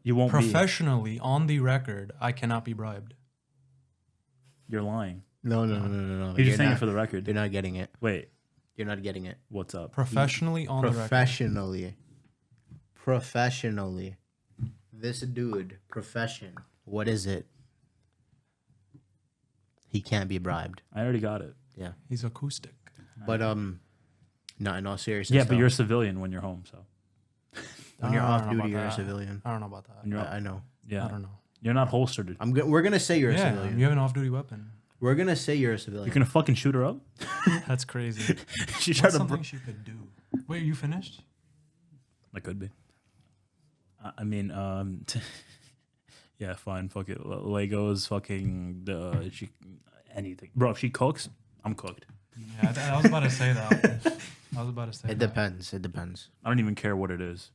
You won't be. Professionally, on the record, I cannot be bribed. You're lying. No. You're just saying it for the record. You're not getting it. Wait, You're not getting it. what's up? Professionally on the record. Professionally. This dude, profession. What is it? He can't be bribed. I already got it. Yeah. He's acoustic. But not in all seriousness. Yeah, but though. you're a civilian when you're home, so when you're I don't off know duty, about you're a that. civilian. I don't know about that. when you're I know. yeah, I don't know. you're not holstered. We're gonna say you're a Yeah, civilian. you have an off-duty weapon. We're gonna say you're a civilian. You're gonna fucking shoot her up? That's crazy. She tried That's to. something she could do. Wait, you finished? I could be. I mean, yeah, fine. Fuck it. Legos, fucking anything, bro. If she cooks, I'm cooked. Yeah, I was about to say that. I was about to say It that. depends. It depends. I don't even care what it is.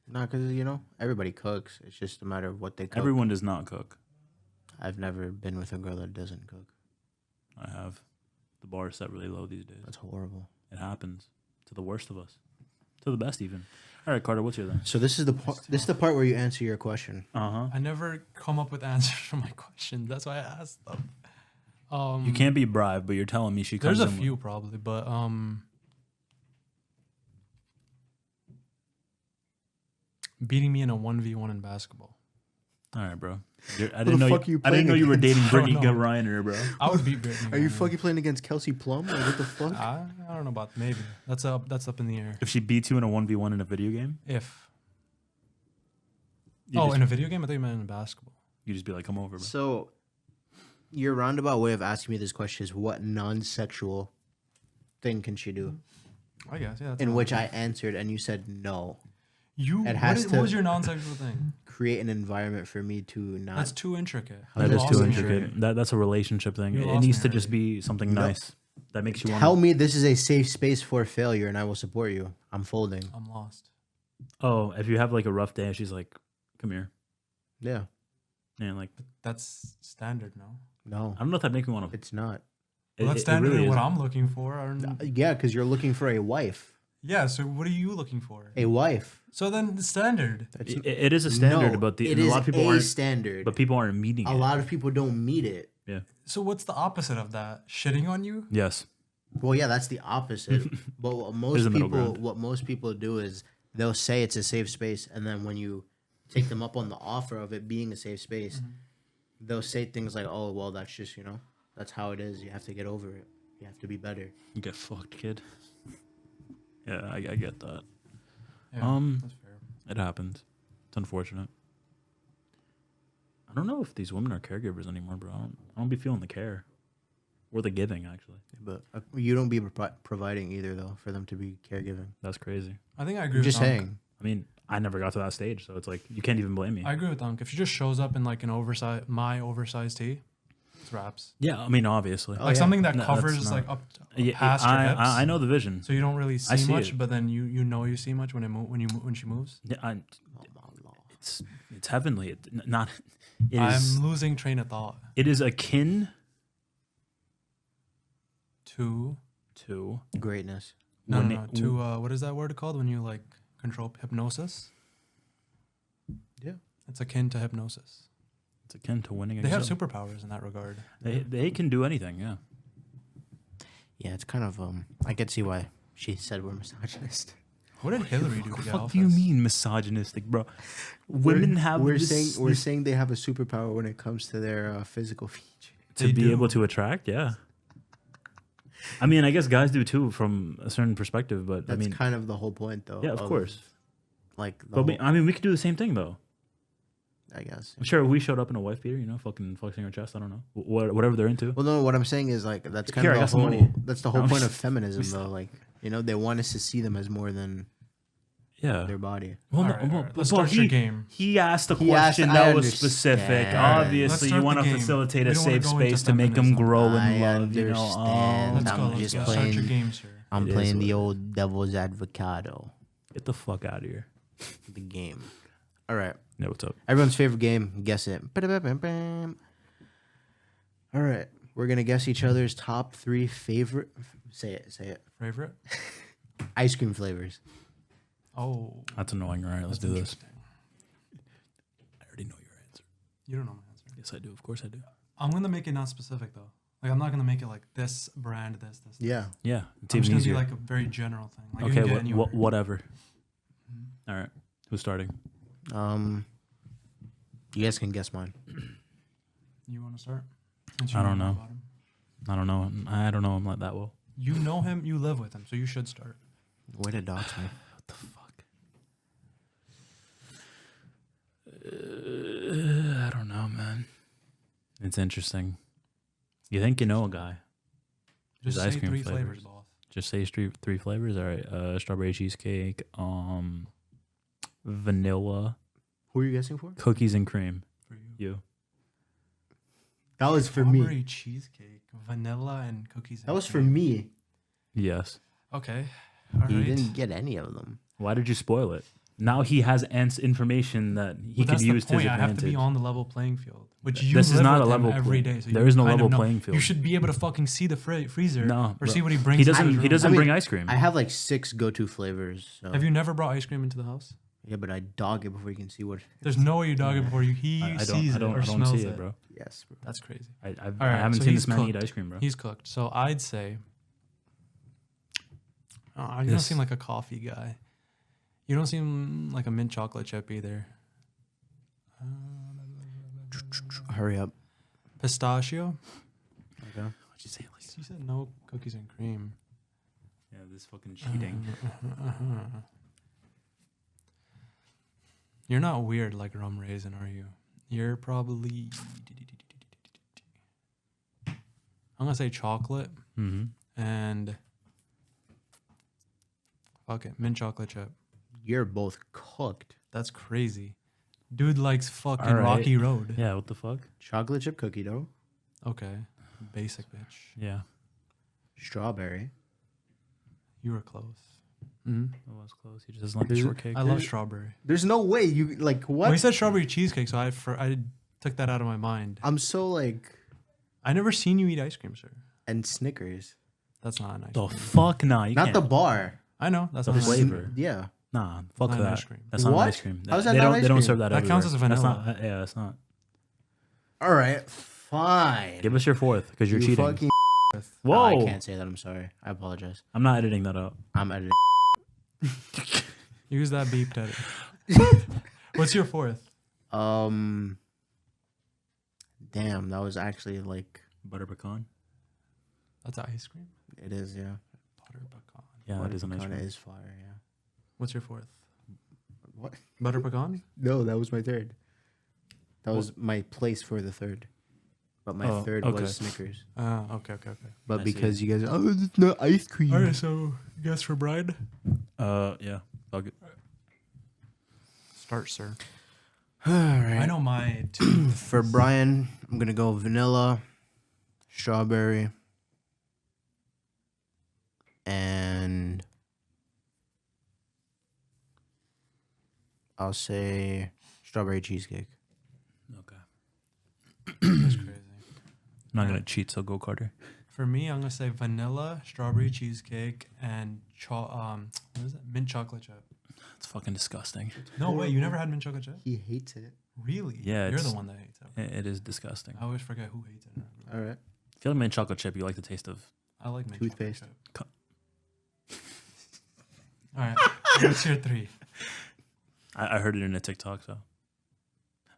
Not because everybody cooks. It's just a matter of what they cook. Everyone does not cook. I've never been with a girl that doesn't cook. I have. The bar is set really low these days. That's horrible. It happens to the worst of us, to the best even. All right, Carter, what's your then? So this is the part. This is the part where you answer your question. I never come up with answers for my questions. That's why I asked them. You can't be bribed, but you're telling me she comes. There's a in with- few probably, but beating me in a 1v1 in basketball. All right, bro. I the didn't know. fuck are you I didn't playing know you were dating against? I Brittany don't know. Griner, bro. I would beat Brittany. Are you Griner. fucking playing against Kelsey Plum? Or what the fuck? I don't know about maybe. That's up in the air. If she beats you in a 1v1 in a video game, If you in a video game, I thought you meant in basketball. you just be like, come over, bro. So, your roundabout way of asking me this question is, what non-sexual thing can she do? I guess yeah. That's In fine. which I answered, and you said no. you it has what to- was your non-sexual thing? Create an environment for me to not. That's too intricate. That You is lost too me intricate. already. That's a relationship thing. You It lost needs me to just already. be something No. nice that makes you want. Tell me this is a safe space for failure, and I will support you. I'm folding. I'm lost. Oh, if you have like a rough day, she's like, come here, Yeah. and like, That's standard, no? No, I don't know if that makes me want to. it's not. Well, that's standard in what I'm looking for. Yeah, because you're looking for a wife. Yeah, so what are you looking for? A wife. So then the standard. That's It is a standard, no, but it and a is lot of people a aren't. standard. But people aren't meeting a it. lot of people don't meet it. Yeah. So what's the opposite of that? Shitting on you? Yes. Well, yeah, that's the opposite. But There's a middle ground. what most people do is they'll say it's a safe space, and then when you take them up on the offer of it being a safe space, they'll say things like, "Oh, well, that's just that's how it is. You have to get over it. You have to be better." You get fucked, kid. Yeah, I get that. Yeah, that's fair. It happens. It's unfortunate. I don't know if these women are caregivers anymore, bro. I don't be feeling the care or the giving, actually. But you don't be providing either, though, for them to be caregiving. That's crazy. I think I agree I'm with just Unc. saying. I mean, I never got to that stage, so it's like you can't even blame me. I agree with Unc. If she just shows up in like an oversized tee, it's wraps. Yeah, I mean, obviously. Oh, Like yeah. something that No, covers that's like not- up Yeah, past your hips. I know the vision. So you don't really I see see much, it. but then you know you see much when she moves. Yeah, it's heavenly. Not. It I'm is. losing train of thought. It is akin To to. Greatness. no, when no, no, it- to what is that word called when you like control hypnosis? Yeah. It's akin to hypnosis. It's akin to winning. They have exam. superpowers in that regard. They can do anything. Yeah. Yeah, it's kind of I could see why she said we're misogynist. What did Hillary do to What the get fuck office? do you mean misogynistic, bro? Women have we're this, saying saying they have a superpower when it comes to their physical features. to They be do. able to attract. Yeah. I mean, I guess guys do too from a certain perspective, but That's I mean, kind of the whole point, though. yeah, of course. Like, the But whole, I mean, we could do the same thing though. I guess. I'm sure if we showed up in a wife beater, fucking flexing our chest. I don't know, whatever they're into. Well, no, what I'm saying is like that's kind Here, I of got the some whole. money. That's the whole No. point of feminism, though. Like, they want us to see them as more than Yeah. their body. Well, All no, right, well, all right. but Let's well, start your game. He asked a He asked- question I that was understand. specific. Let's Obviously, start you want the to game. facilitate We a don't wanna safe go into space to make them feminism. grow I in love. understand. Let's I'm go. Let's just go. Start your playing- games here. I'm It is playing what the it old devil's advocado, Get the fuck out of here. the game. All right. Yeah, what's up? Everyone's favorite game. Guess it. Ba-da-ba-bam-bam. All right. We're gonna guess each other's top 3 favorite. Say it. Say it. Favorite? Ice cream flavors. Oh, That's annoying. All right, let's that's do this. interesting. I already know your answer. You don't know my answer. Yes, I do. Of course, I do. I'm gonna make it not specific though. Like I'm not gonna make it like this brand, this. Yeah. Yeah, it's I'm just even gonna easier. be like a very general thing. Like you Okay, can get anywhere. whatever. All right, who's starting? You guys can guess mine. You want to start? Since I you don't know. about him. I don't know. I don't know him like that well. You know him. You live with him, so you should start. Way to dox me. What the fuck? I don't know, man. It's interesting. You think you know a guy? Just There's say ice cream 3 flavors. flavors, boss. Just say three flavors. All right. Strawberry cheesecake. Vanilla. Who are you guessing for? Cookies and cream. For you. You. That was for me. Strawberry cheesecake, vanilla, and cookies. That and was for cream. me. Yes. Okay. All You right. didn't get any of them. Why did you spoil it? Now he has information that he But could that's use the to point. his I have to be advantage. on the level playing field, which you This is live not with a him level every play- day. So there you is no kind of level know. playing field. You should be able to fucking see the freezer. No, or bro. see what he brings. He to his doesn't. He room. doesn't I mean, bring ice cream. I have like 6 go-to flavors. So. Have you never brought ice cream into the house? Yeah, but I dog it before you can see what. There's no way you dog it before he I sees don't. I it or don't smells see it, bro. Yes, bro. That's crazy. I All right, haven't so seen he's this man eat cooked. ice cream, bro. He's cooked. So I'd say, you don't This- seem like a coffee guy. You don't seem like a mint chocolate chip either. Hurry up. Pistachio. Okay. Why'd you say it like You said no cookies and cream. Yeah, this fucking cheating. You're not weird like rum raisin, are you? You're probably. I'm gonna say chocolate Mm-hmm. and fuck it, mint chocolate chip. You're both cooked. That's crazy. Dude likes fucking All right. Rocky Road. Yeah. What the fuck? Chocolate chip cookie dough. Okay, basic bitch. Yeah. Strawberry. You were close. Mm-hmm. It was close. He just doesn't like the There's- shortcake. I love strawberry. There's no way you like what? Well, he said strawberry cheesecake, so I took that out of my mind. I'm so like I never seen you eat ice cream, sir. and Snickers. That's not an ice The cream. fuck nah. You Not can't. the bar. I know that's the not an ice flavor. cream. Yeah. Nah. Fuck Not an that. ice cream. That's not What? ice cream. How is that they not don't. ice They don't cream? serve that. That counts everywhere. as vanilla. That's not. Yeah. That's not. All right. Fine. Give us your fourth because you're cheating. Fucking Whoa. I can't say that. I'm sorry. I apologize. I'm not editing that out. I'm editing. Use that beep, Teddy. What's your fourth? Damn, that was actually like Butter pecan. That's ice cream. it is, yeah. Butter pecan. Yeah, Butter that is a nice pecan one. is fire, yeah. What's your fourth? What? Butter pecan. No, that was my third. That was my place for the third. But my third was Snickers. Okay. But I because you guys, it's not ice cream. All right, so guess for bride. Yeah. Fuck it. Start, sir. All right. I know my two. For Brian, I'm gonna go vanilla, strawberry, and I'll say strawberry cheesecake. Okay. That's crazy. I'm not gonna cheat, so go Carter. For me, I'm gonna say vanilla, strawberry cheesecake, and what is it? Mint chocolate chip. It's fucking disgusting. No way, you never had mint chocolate chip? He hates it. Really? Yeah, You're it's- the one that hates it. It is disgusting. I always forget who hates it. All right. If you like mint chocolate chip, you like the taste of. I like mint Toothpaste. chocolate chip. All right. What's your three? I heard it in a TikTok. So,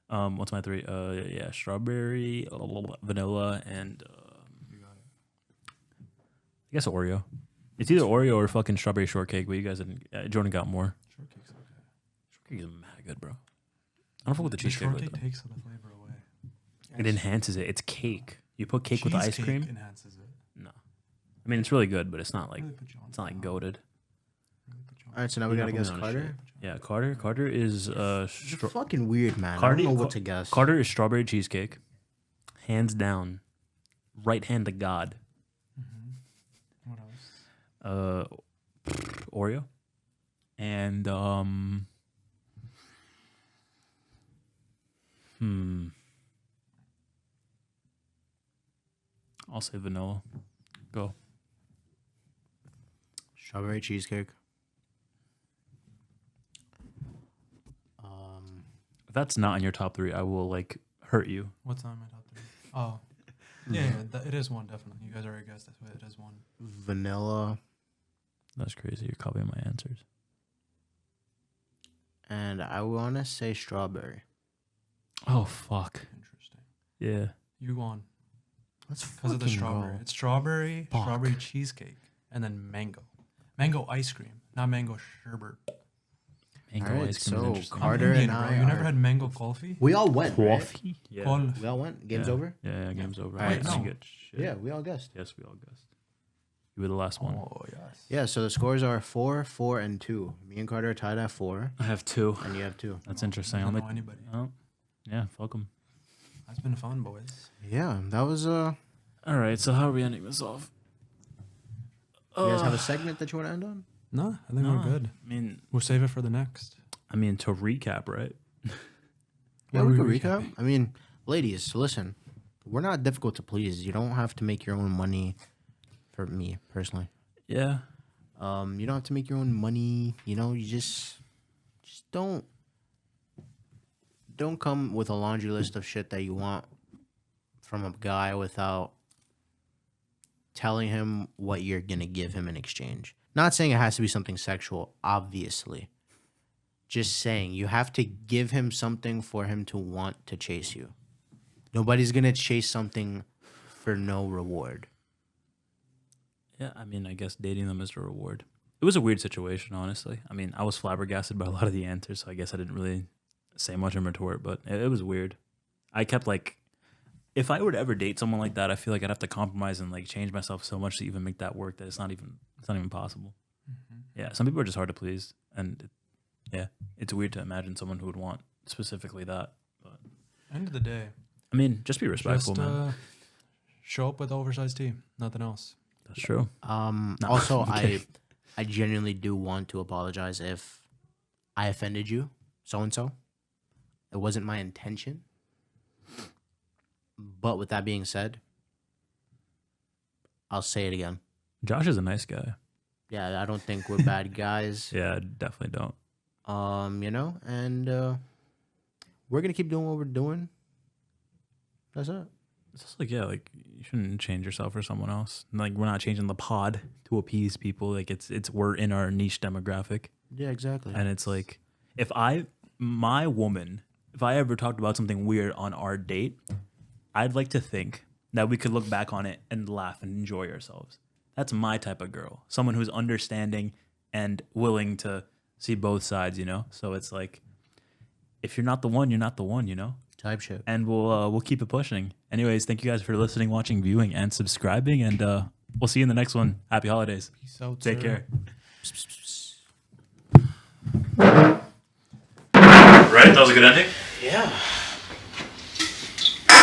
what's my three? Yeah, strawberry, vanilla, and You got it. I guess Oreo. It's either Oreo or fucking strawberry shortcake. But you guys didn't. Jordan got more. Shortcake's okay. Shortcake is mad good, bro. I don't fuck with the The cheesecake. With shortcake them. takes the flavor away. It enhances it. It's cake. You put cake with ice Cheesecake cream. enhances it. No, I mean it's really good, but it's not like Really put you on it's not like top. goated. Really put you on All right, so now we You're gotta not guess putting me on Carter. shit. Yeah, Carter. Carter is You're fucking weird, man. I don't know what to guess. Carter is strawberry cheesecake, hands down. Right hand to God. What else? Oreo, and I'll say vanilla. Go. Strawberry cheesecake. If that's not in your top three, I will like hurt you. What's on my top three? Oh. Yeah, it is one, definitely. You guys already guessed this way. It is one. Vanilla, That's crazy. You're copying my answers. and I wanna say strawberry. Oh fuck. Interesting. Yeah. You won. Let's Because of the strawberry. Go. It's strawberry, Fuck. strawberry cheesecake, and then mango. Mango ice cream, not mango sherbet. Mango Alright, ice cream is so interesting. Carter Indian, and bro. I You never are- had mango coffee? We all went, right? Coffee. Yeah. Col- We all went. Game's Yeah. over. Yeah, game's over. Alright, I no. get shit. Yeah, we all guessed. Yes, we all guessed. You were the last one. Oh, yes. Yeah, so the scores are 4, 4, and 2. Me and Carter are tied at 4, I have two. and you have 2. That's interesting. I I'll don't make. know anybody. Oh, yeah. Fuck them. That's been fun, boys. Yeah, that was All right. So how are we ending this off? You guys have a segment that you want to end on? No, I think No, we're good. I mean, We'll save it for the next. to recap, right? Yeah, What we are could we recap. I mean, ladies, listen. We're not difficult to please. You don't have to make your own money. For me personally, Yeah. you don't have to make your own money. You know, you just don't come with a laundry list of shit that you want from a guy without telling him what you're gonna give him in exchange. Not saying it has to be something sexual, obviously. Just saying you have to give him something for him to want to chase you. Nobody's gonna chase something for no reward. Yeah. I mean, I guess dating them is a reward. It was a weird situation, honestly. I mean, I was flabbergasted by a lot of the answers, so I guess I didn't really say much in retort, but it was weird. I kept like, if I were to ever date someone like that, I feel like I'd have to compromise and like change myself so much to even make that work that it's not even possible. Yeah, some people are just hard to please, and it's weird to imagine someone who would want specifically that. But End of the day, I mean, just be respectful, just man. show up with oversized tee. Nothing else. That's true. Also, okay. I genuinely do want to apologize if I offended you, so and so. It wasn't my intention. But with that being said, I'll say it again. Josh is a nice guy. Yeah, I don't think we're bad guys. Yeah, I definitely don't. You know, and we're gonna keep doing what we're doing. That's it. It's just like, yeah, like you shouldn't change yourself for someone else. Like we're not changing the pod to appease people. Like it's we're in our niche demographic. Yeah, exactly. And it's like, if my woman, if I ever talked about something weird on our date, I'd like to think that we could look back on it and laugh and enjoy ourselves. That's my type of girl. Someone who's understanding and willing to see both sides, you know? So it's like, if you're not the one, you're not the one, you know? Type shit. And we'll keep it pushing. Anyways, thank you guys for listening, watching, viewing, and subscribing. And we'll see you in the next one. Happy holidays. Peace out. Take sir. care. Right? That was a good ending? Yeah.